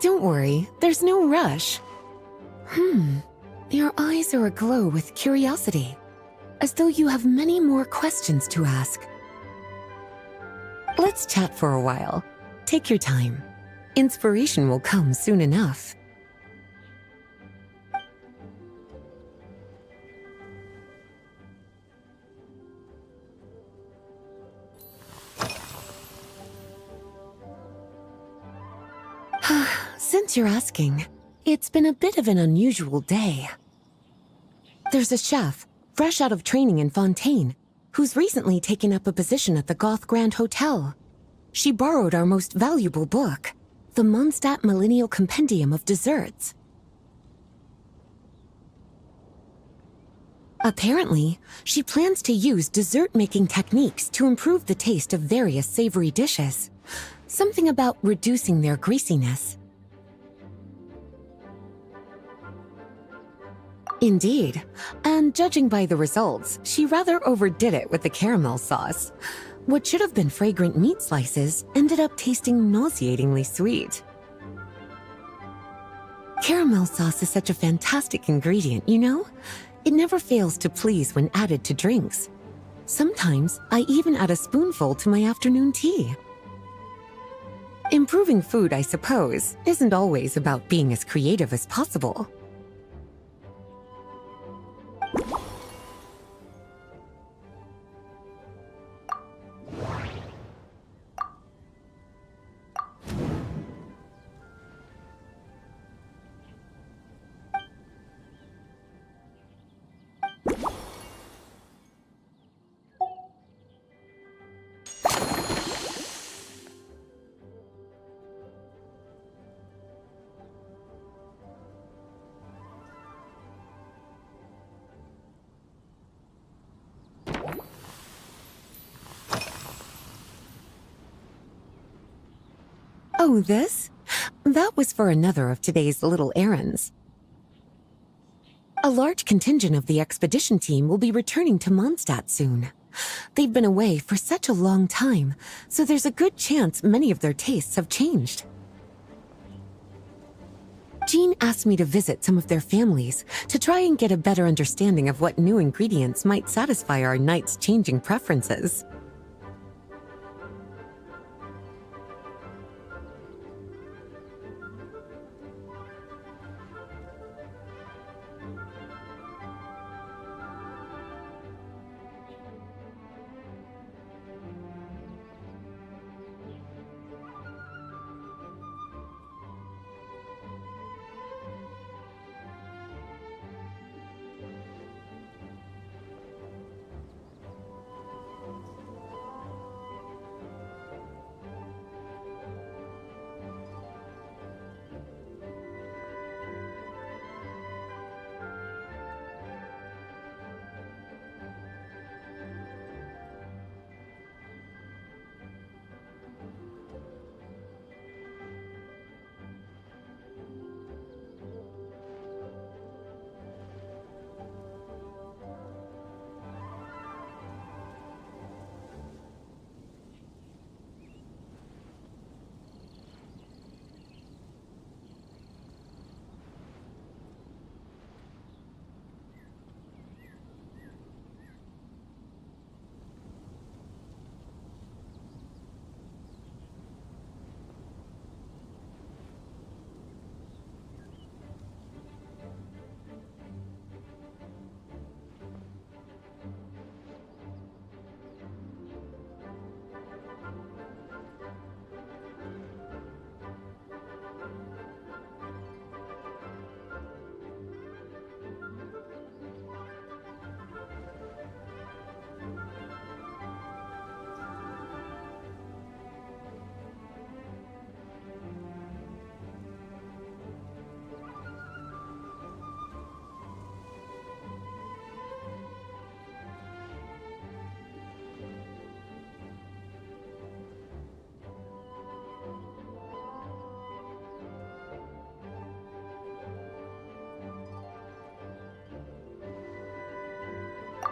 Don't worry, there's no rush. Your eyes are aglow with curiosity, as though you have many more questions to ask. Let's chat for a while. Take your time. Inspiration will come soon enough. Since you're asking, it's been a bit of an unusual day. There's a chef, fresh out of training in Fontaine, who's recently taken up a position at the Goth Grand Hotel. She borrowed our most valuable book, the Mondstadt Millennial Compendium of Desserts. Apparently, she plans to use dessert-making techniques to improve the taste of various savory dishes. Something about reducing their greasiness. Indeed, and judging by the results, she rather overdid it with the caramel sauce. What should have been fragrant meat slices ended up tasting nauseatingly sweet. Caramel sauce is such a fantastic ingredient, you know? It never fails to please when added to drinks. Sometimes, I even add a spoonful to my afternoon tea. Improving food, I suppose, isn't always about being as creative as possible. Oh, this? That was for another of today's little errands. A large contingent of the expedition team will be returning to Mondstadt soon. They've been away for such a long time, so there's a good chance many of their tastes have changed. Jean asked me to visit some of their families to try and get a better understanding of what new ingredients might satisfy our knights' changing preferences.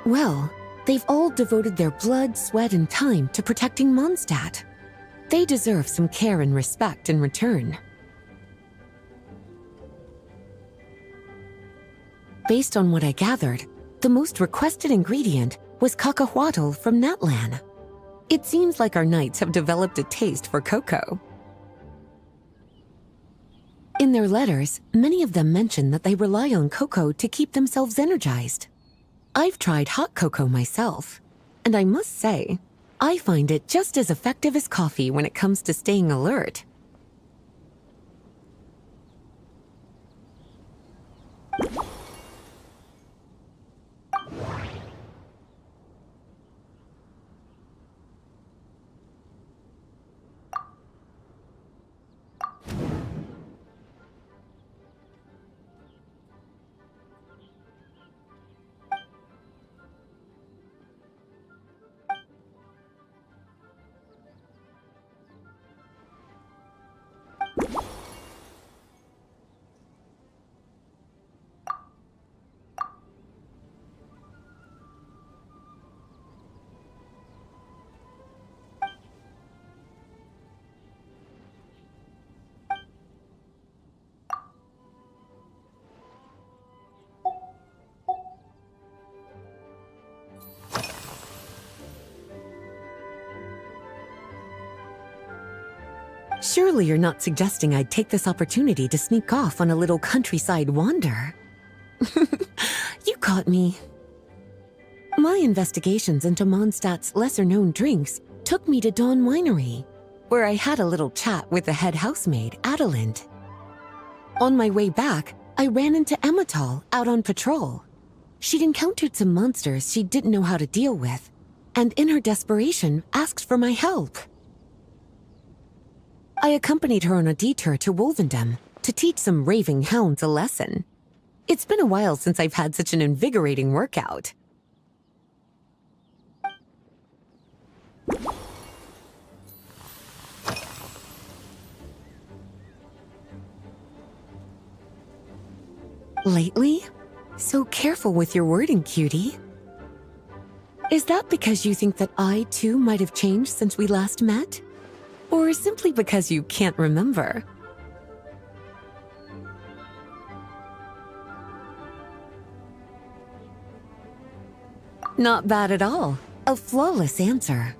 Well, they've all devoted their blood, sweat, and time to protecting Mondstadt. They deserve some care and respect in return. Based on what I gathered, the most requested ingredient was cacahuatl from Natlan. It seems like our knights have developed a taste for cocoa. In their letters, many of them mention that they rely on cocoa to keep themselves energized. I've tried hot cocoa myself, and I must say, I find it just as effective as coffee when it comes to staying alert. Surely you're not suggesting I'd take this opportunity to sneak off on a little countryside wander. You caught me. My investigations into Mondstadt's lesser-known drinks took me to Dawn Winery, where I had a little chat with the head housemaid, Adelind. On my way back, I ran into Emmetal out on patrol. She'd encountered some monsters she didn't know how to deal with, and in her desperation, asked for my help. I accompanied her on a detour to Wolvendom to teach some raving hounds a lesson. It's been a while since I've had such an invigorating workout. Lately? So careful with your wording, cutie. Is that because you think that I, too, might have changed since we last met? Or simply because you can't remember? Not bad at all. A flawless answer.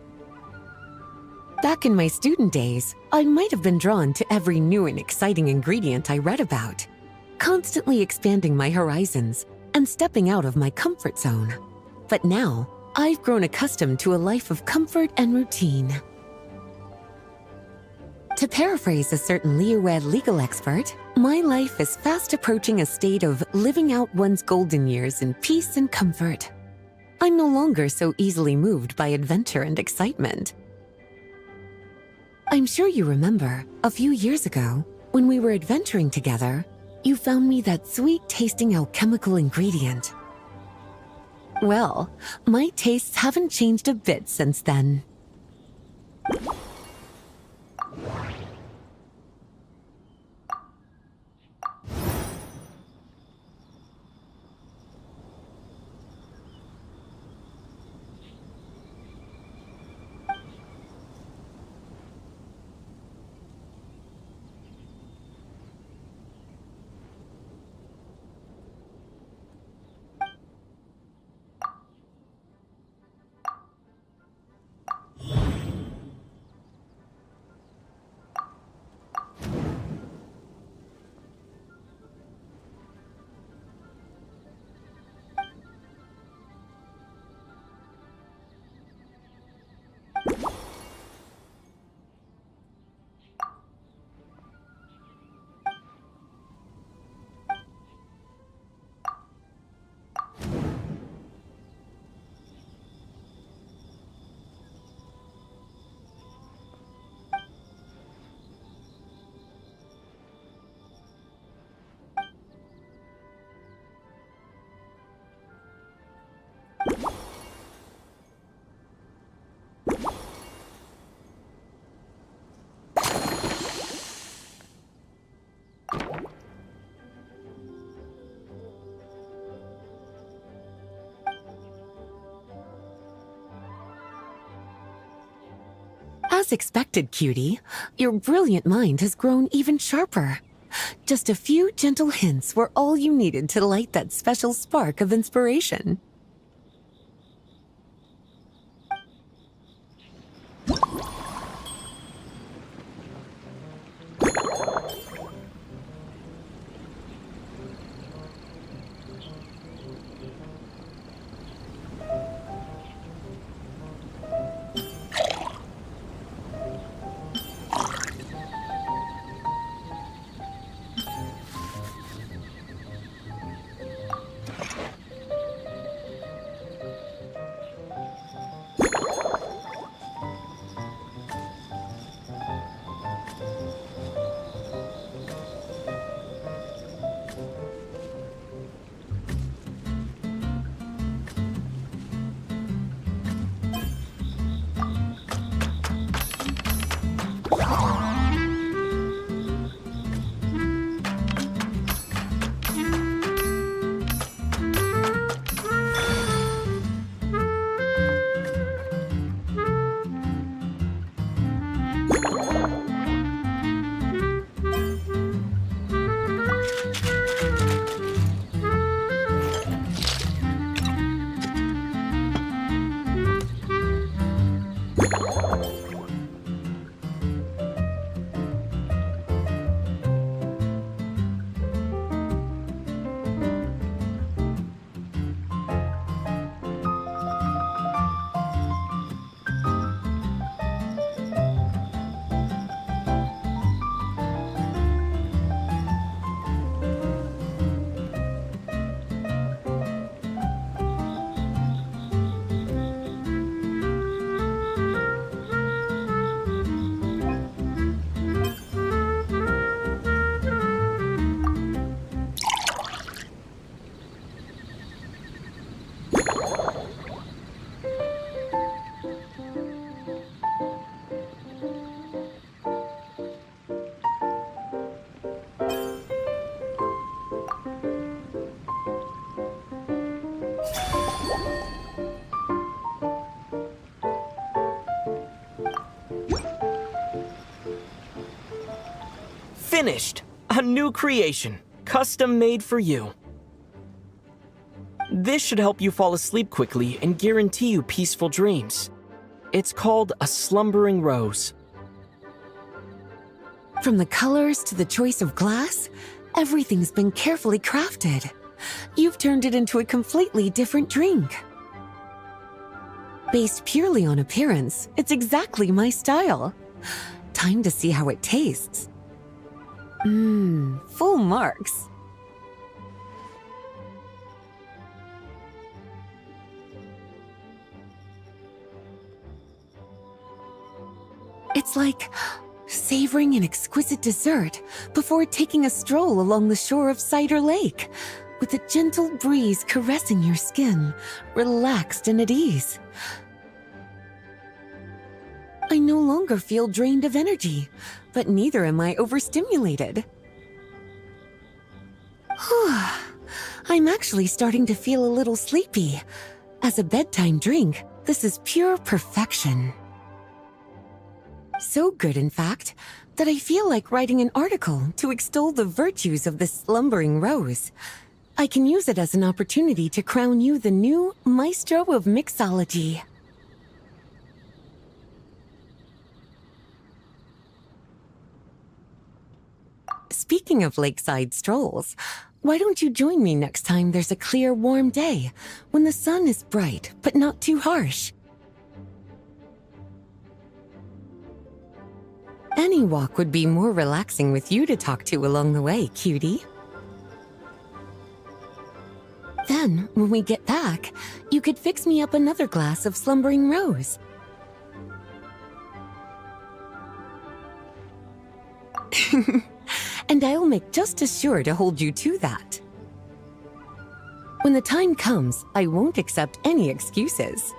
Back in my student days, I might have been drawn to every new and exciting ingredient I read about, constantly expanding my horizons and stepping out of my comfort zone. But now, I've grown accustomed to a life of comfort and routine. To paraphrase a certain Liyue legal expert, my life is fast approaching a state of living out one's golden years in peace and comfort. I'm no longer so easily moved by adventure and excitement. I'm sure you remember, a few years ago, when we were adventuring together, you found me that sweet-tasting alchemical ingredient. Well, my tastes haven't changed a bit since then. As expected, cutie, your brilliant mind has grown even sharper. Just a few gentle hints were all you needed to light that special spark of inspiration. Finished! A new creation, custom made for you. This should help you fall asleep quickly and guarantee you peaceful dreams. It's called a slumbering rose. From the colors to the choice of glass, everything's been carefully crafted. You've turned it into a completely different drink. Based purely on appearance, it's exactly my style. Time to see how it tastes. Full marks. It's like savoring an exquisite dessert before taking a stroll along the shore of Cider Lake, with a gentle breeze caressing your skin, relaxed and at ease. I no longer feel drained of energy, but neither am I overstimulated. I'm actually starting to feel a little sleepy. As a bedtime drink, this is pure perfection. So good, in fact, that I feel like writing an article to extol the virtues of this slumbering rose. I can use it as an opportunity to crown you the new maestro of mixology. Speaking of lakeside strolls, why don't you join me next time there's a clear, warm day, when the sun is bright but not too harsh? Any walk would be more relaxing with you to talk to along the way, cutie. Then, when we get back, you could fix me up another glass of slumbering rose. And I'll make just as sure to hold you to that. When the time comes, I won't accept any excuses.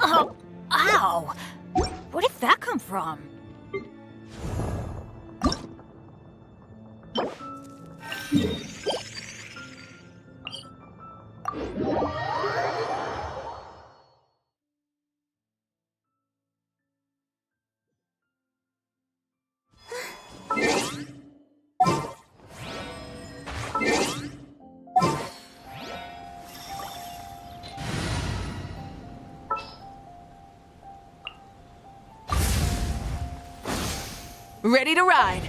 Oh, ow! Where did that come from? Ready to ride.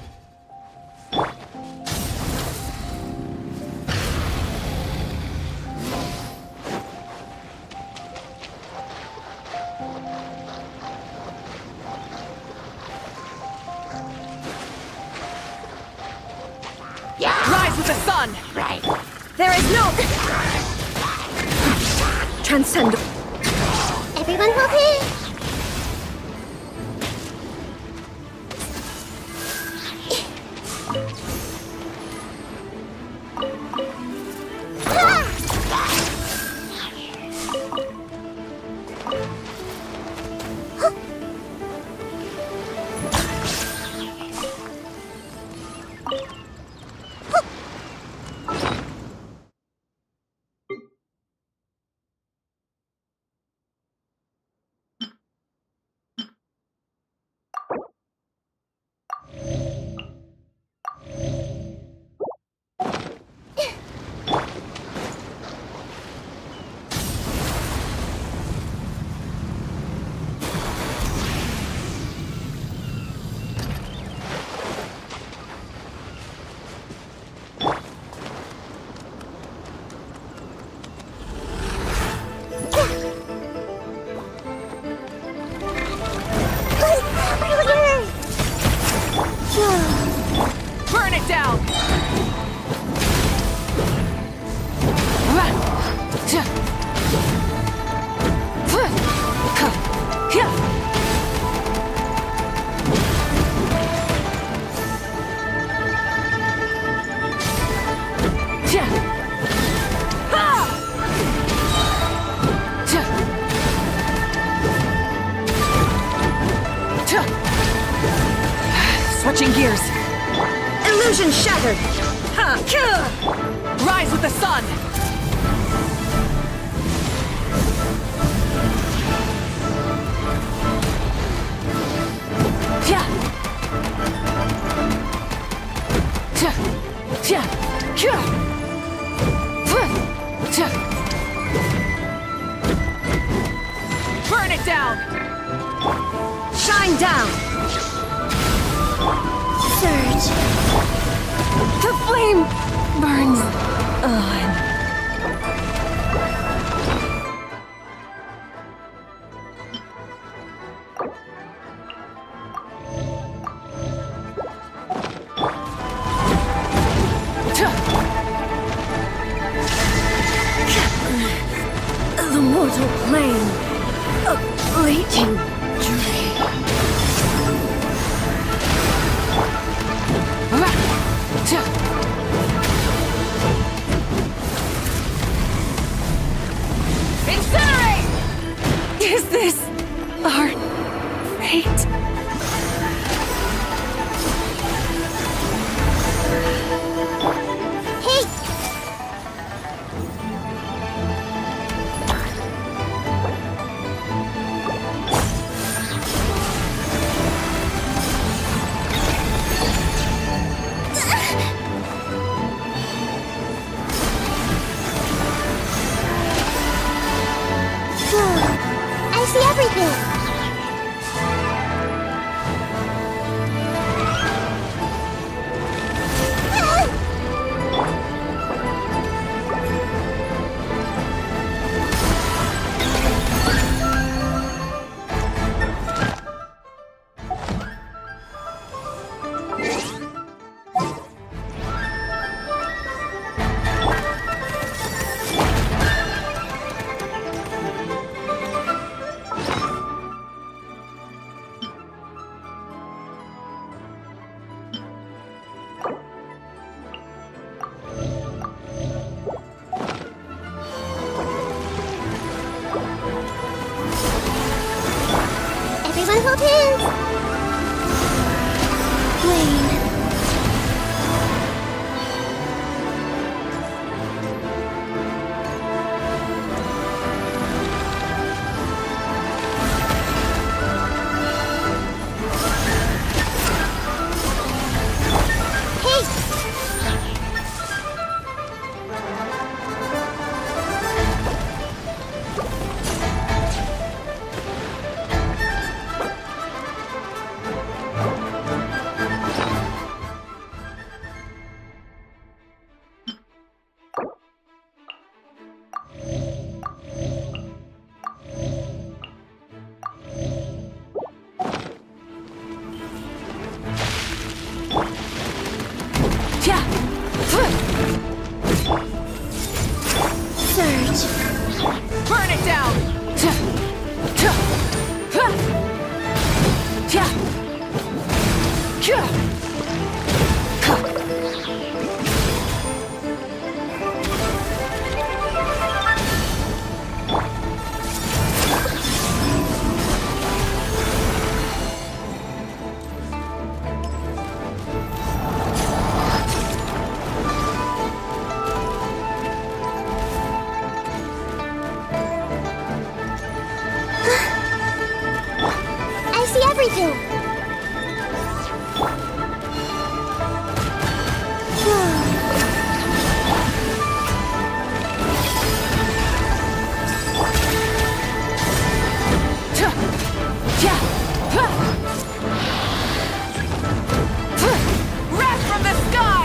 Rise with the sun! Right. There is no... Transcend... Everyone will be... Switching gears. Illusion shattered. Rise with the sun. Burn it down. Shine down. Surge. The flame burns on. The mortal plane of fleeting dream. Incinerate! Is this our fate? Hey! I see everything! Everyone hold hands! Wayne. Surge. Burn it down! I see everything! Wrath from the sky!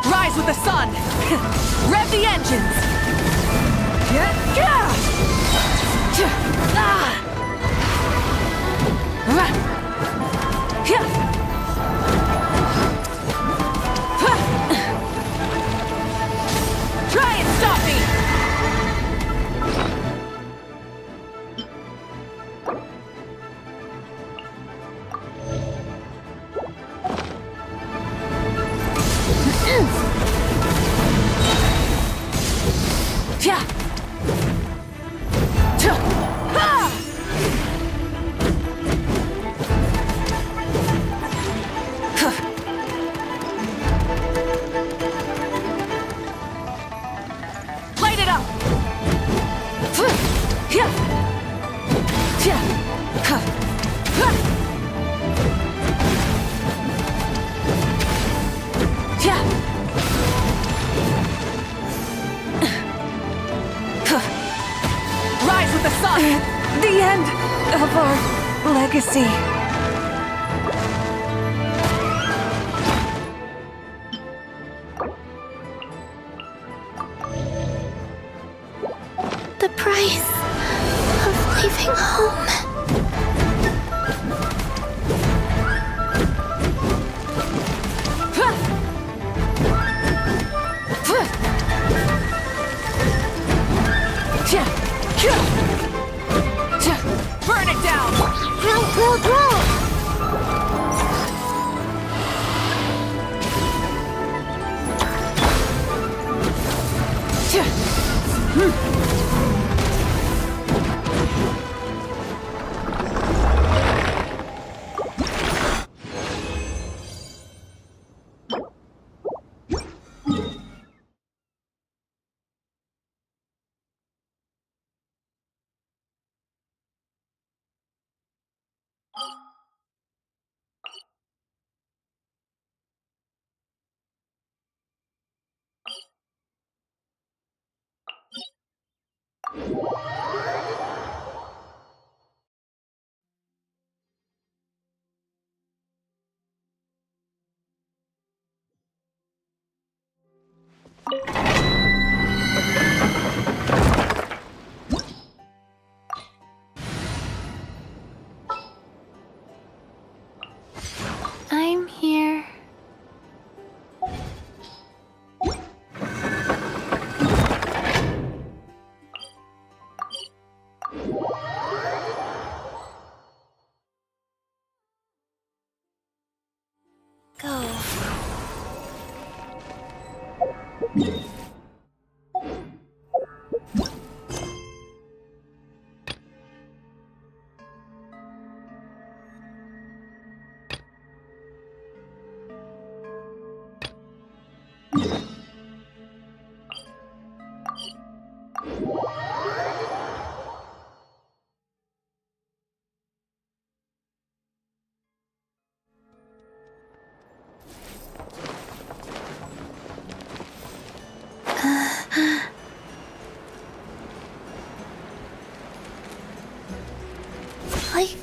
Rise with the sun! Rev the engines! Rise with the sun! The end of our legacy. The price of leaving home. Burn it down! I'm here. Go. Like...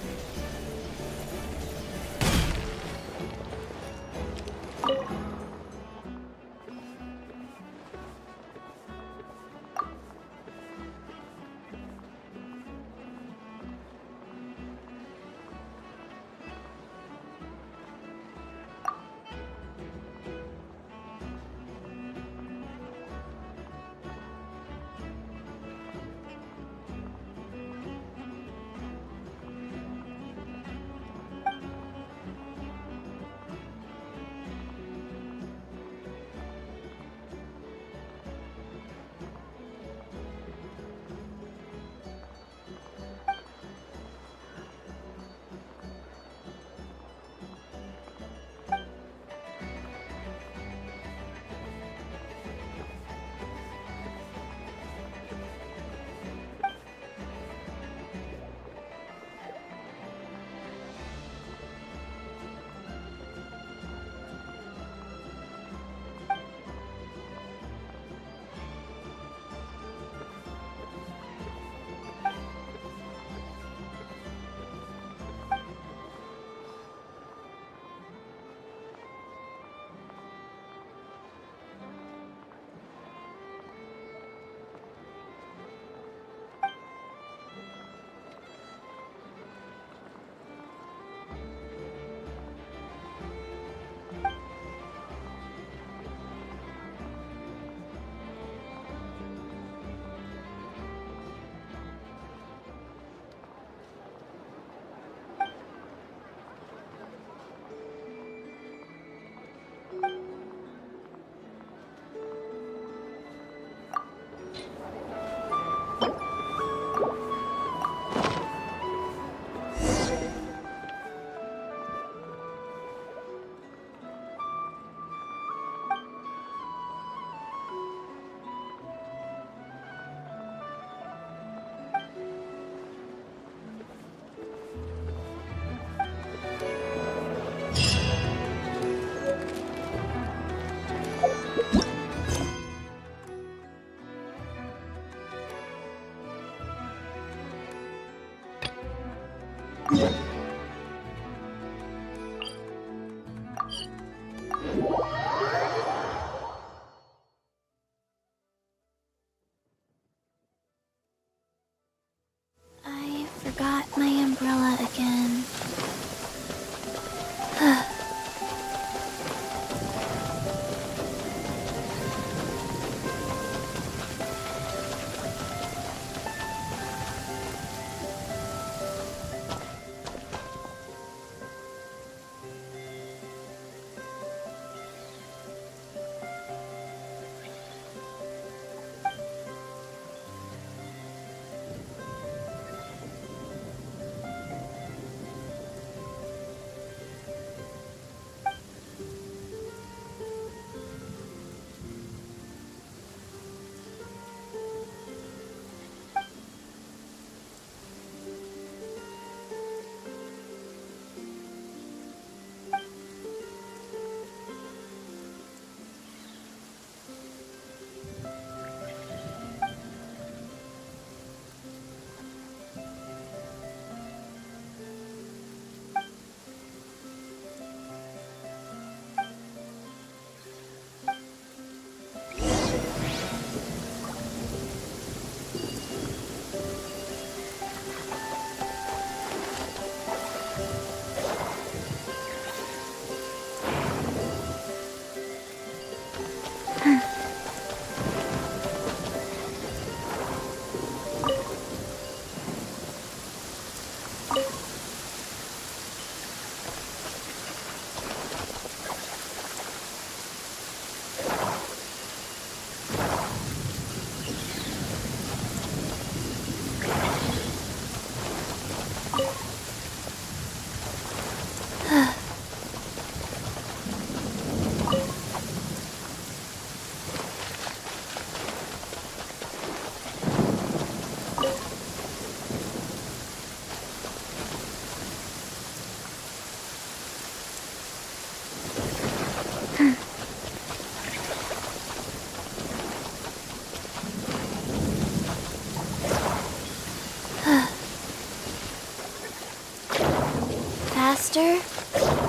Faster.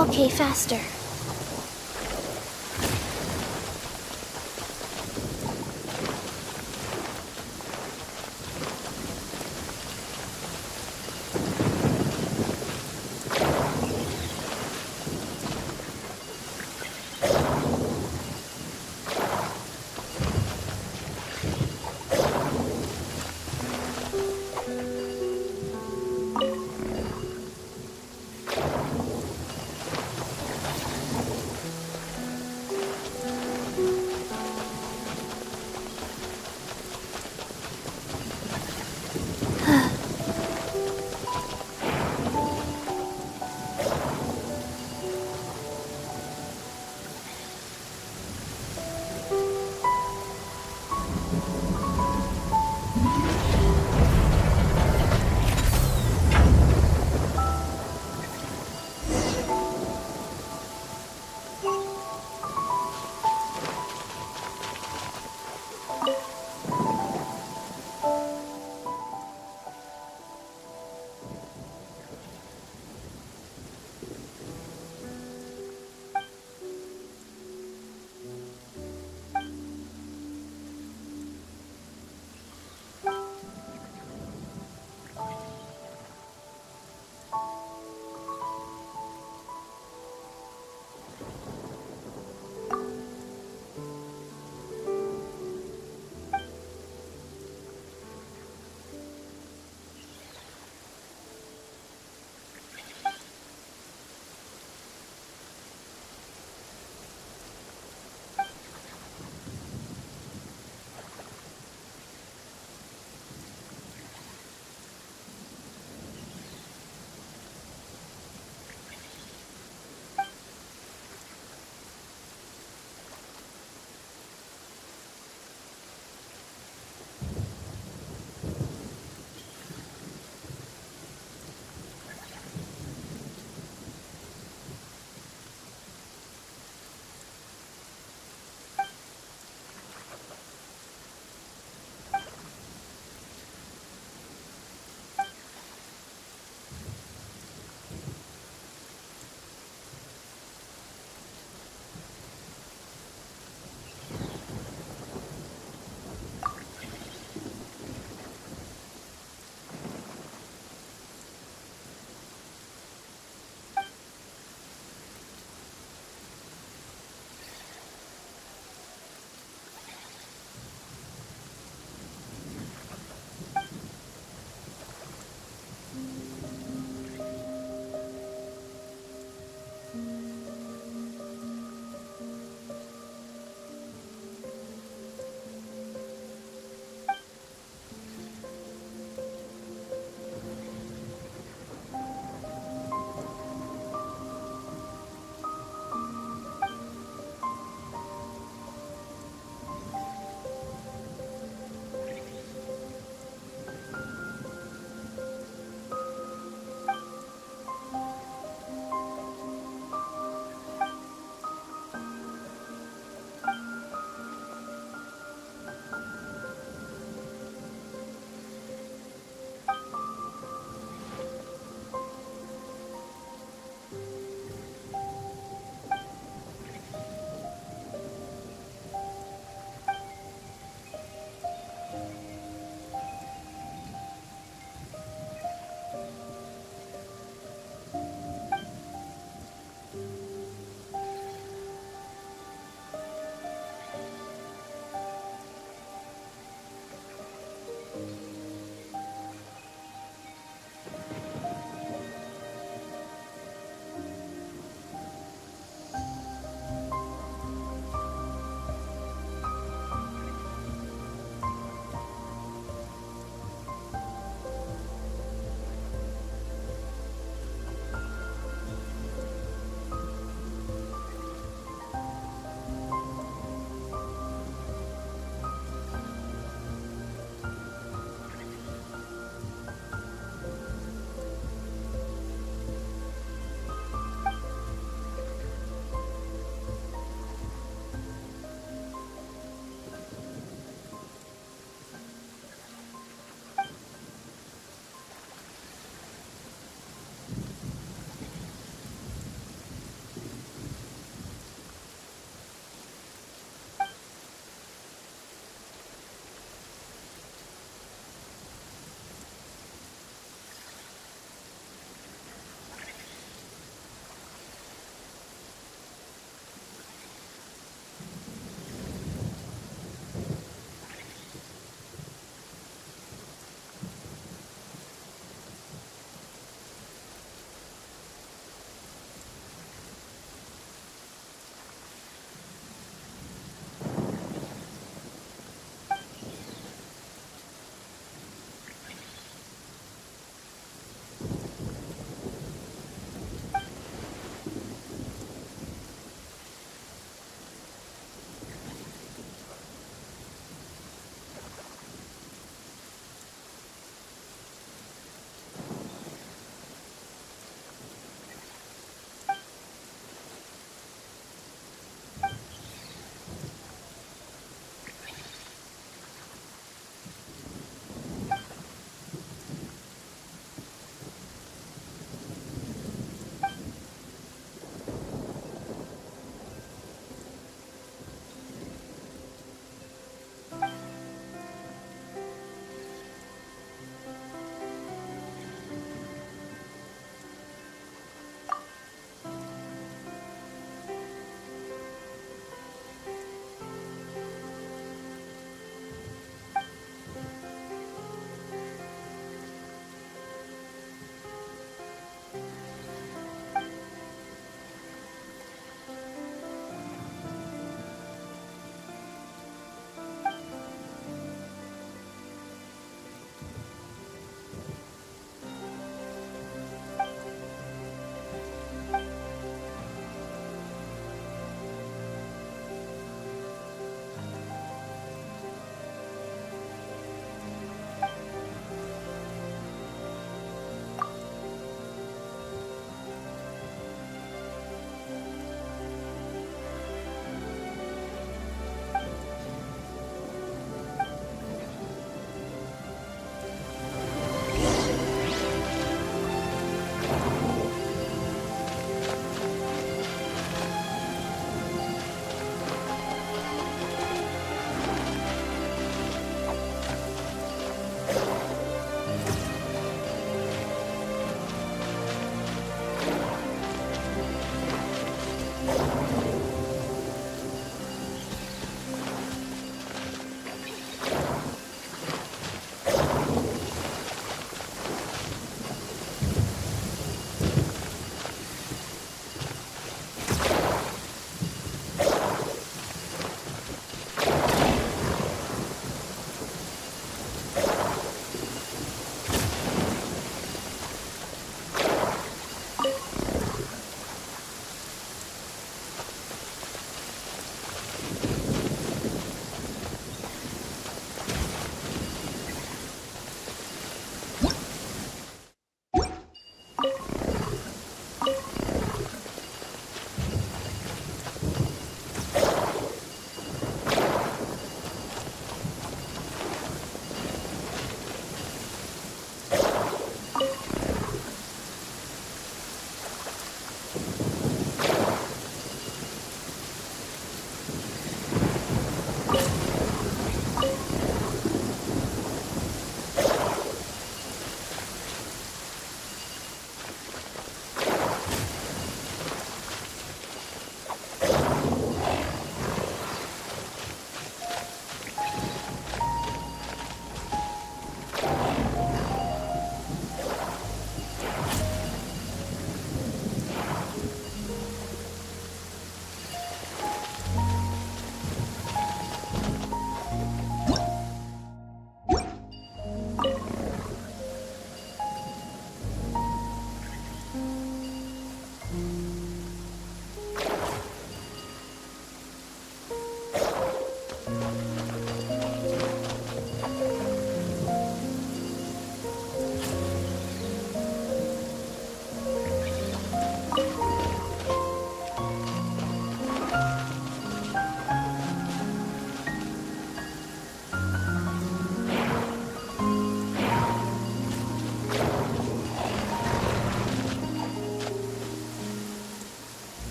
Okay, faster.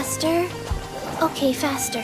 Faster? Okay, faster.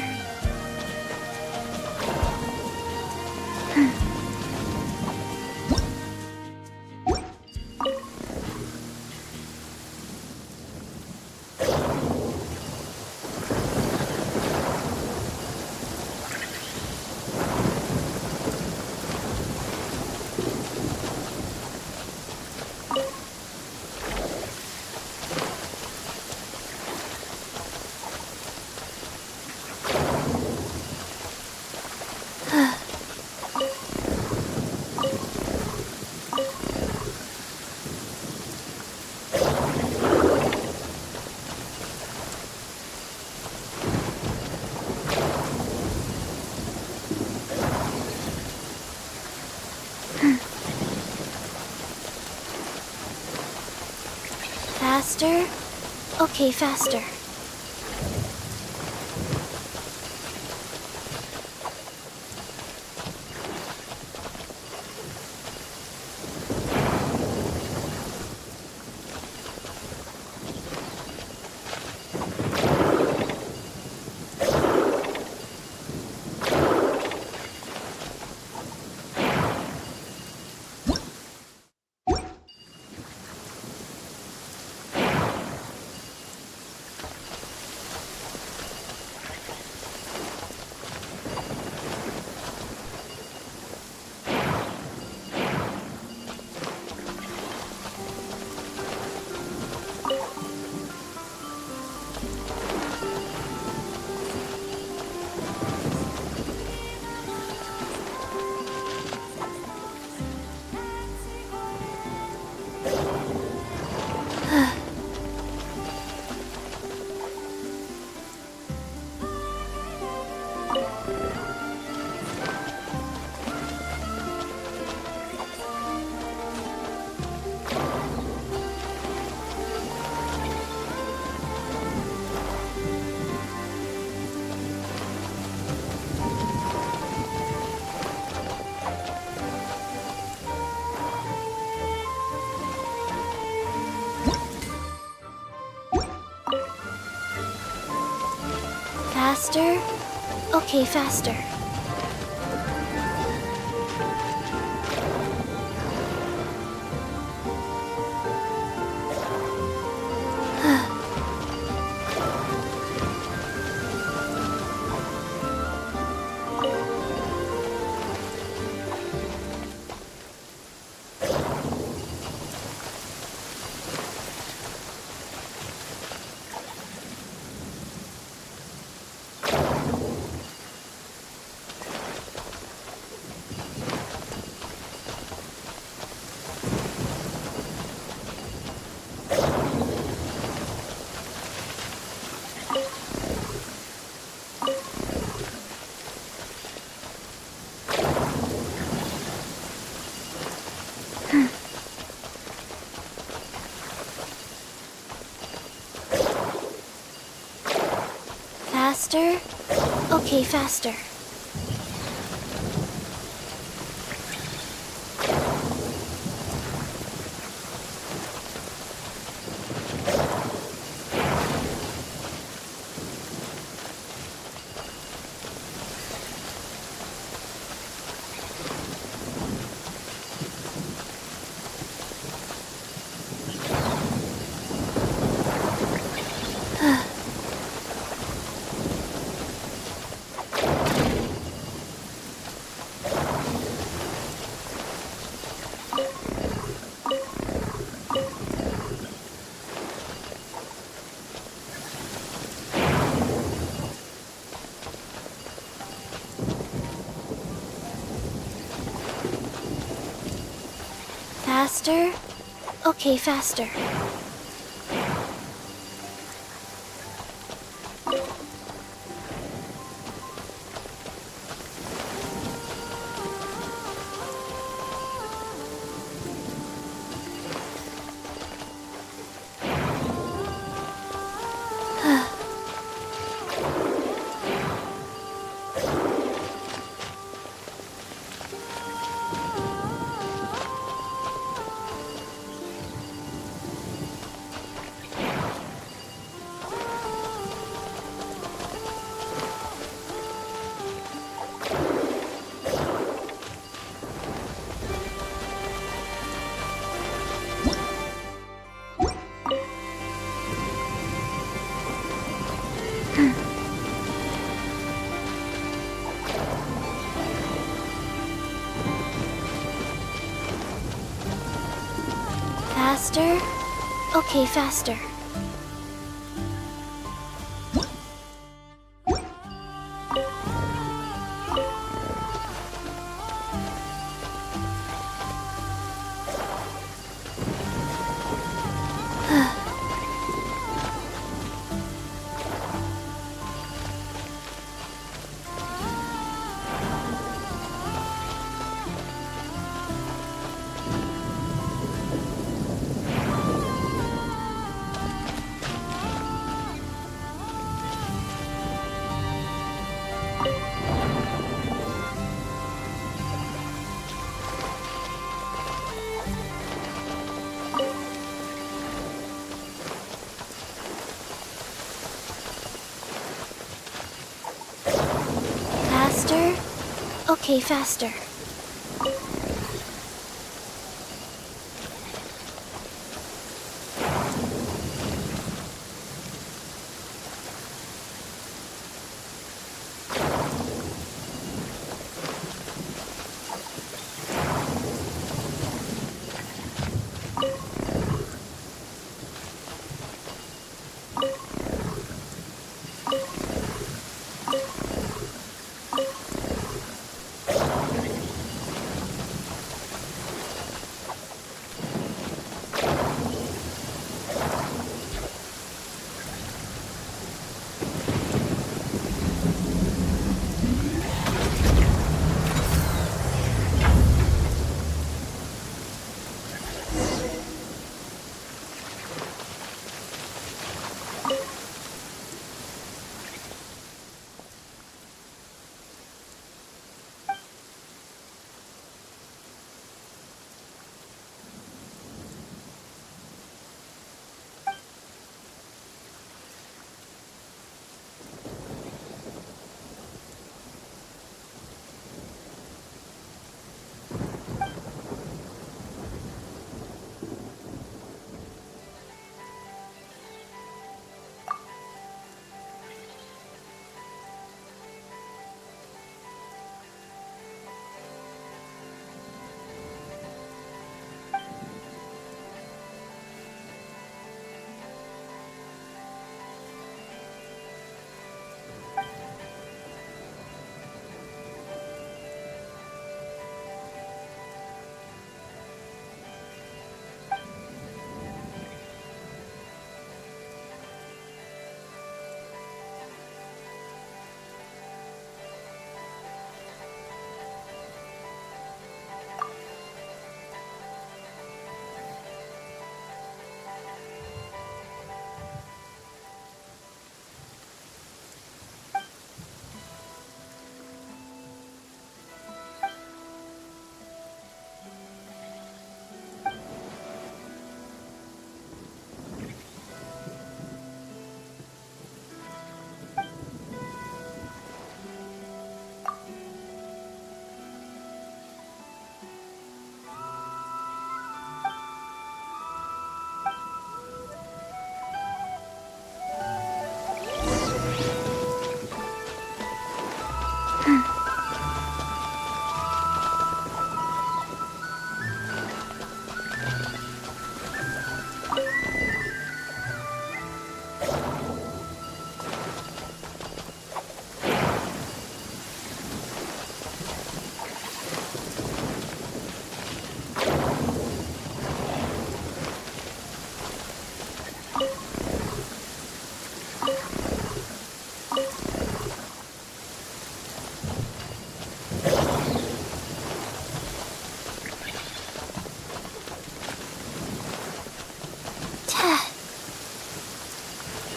Faster? Okay, faster. Faster? Okay, faster. Faster? Okay, faster. Faster? Okay, faster. Okay, faster. Faster? Okay, faster.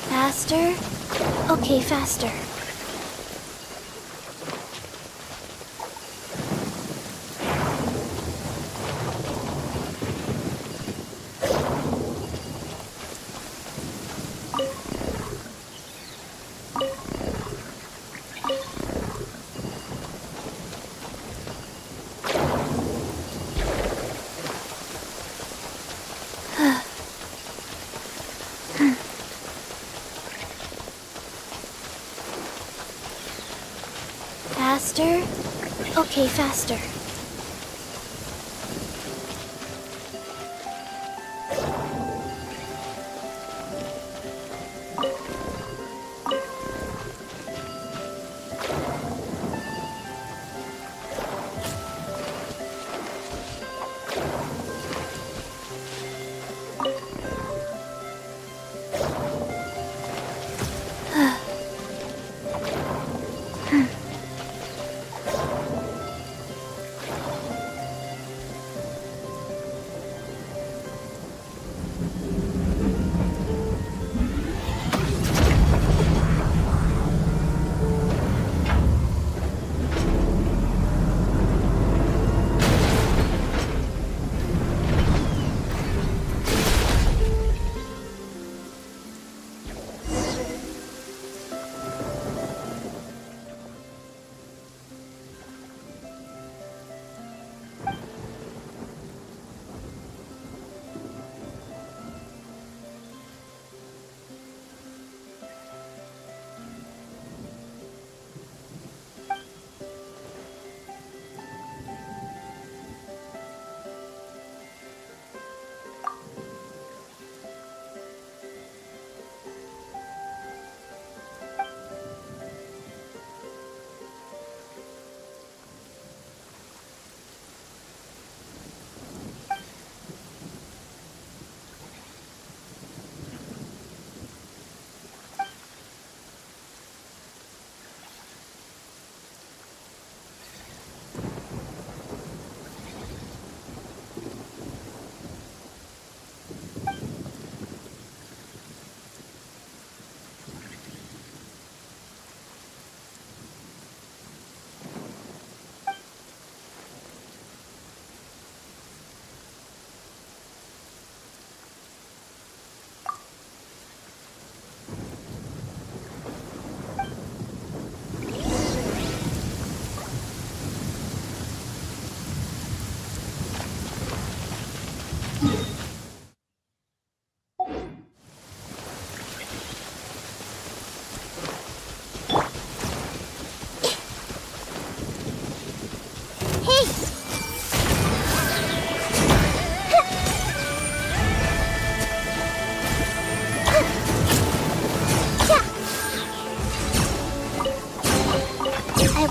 Faster? Okay, faster. Faster? Okay, faster.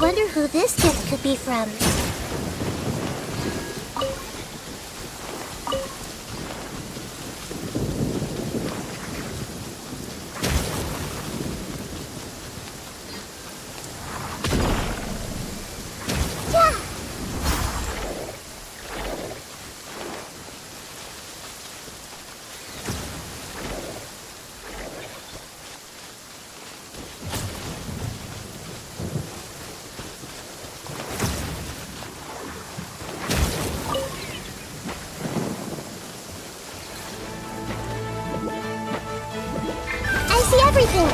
wonder who this gift could be from. I see everything.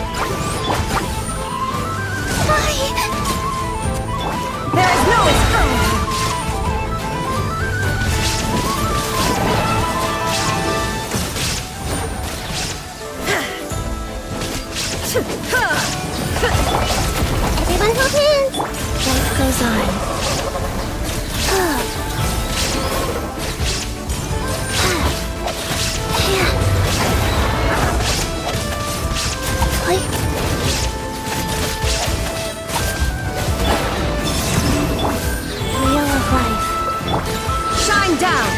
There is no escape. Everyone hold hands. Life goes on. Wheel of life. Shine down.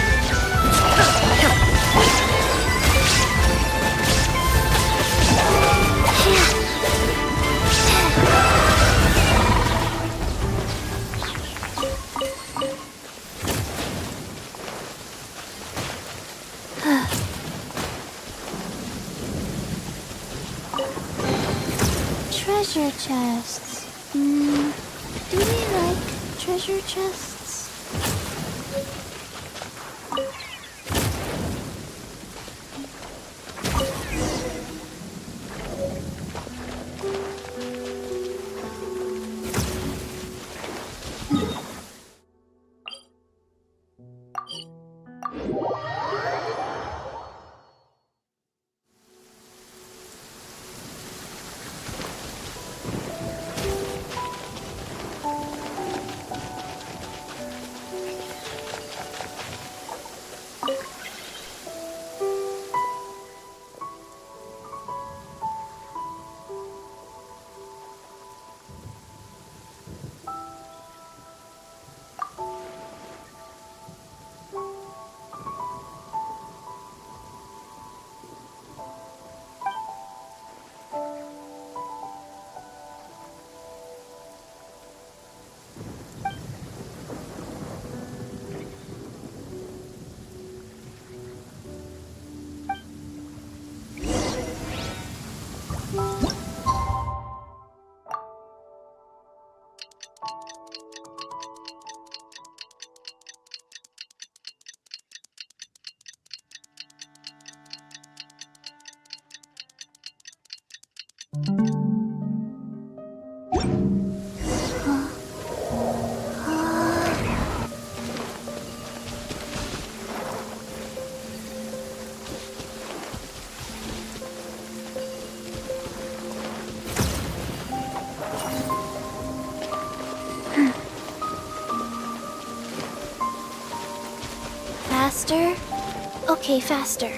Treasure chests. Do they like treasure chests? Faster? Okay, faster.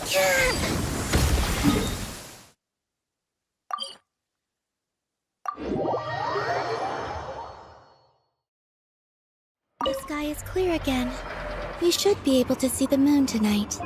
The sky is clear again. We should be able to see the moon tonight.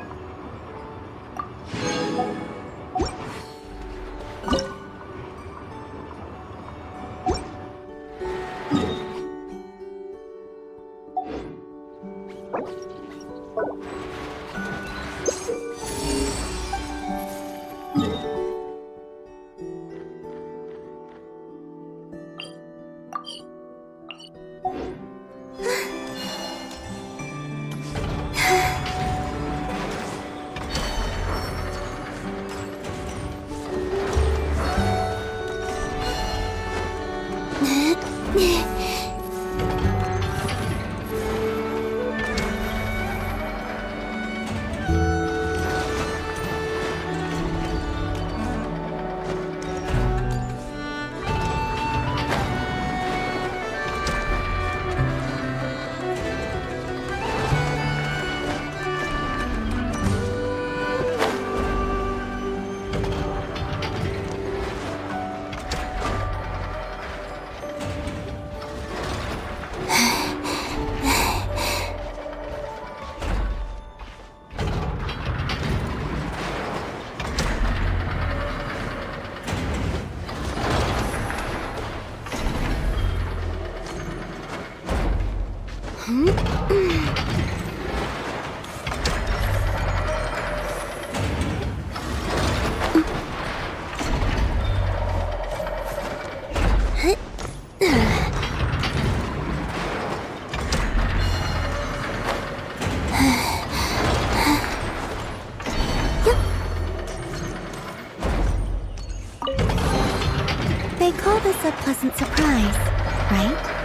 They call this a pleasant surprise, right?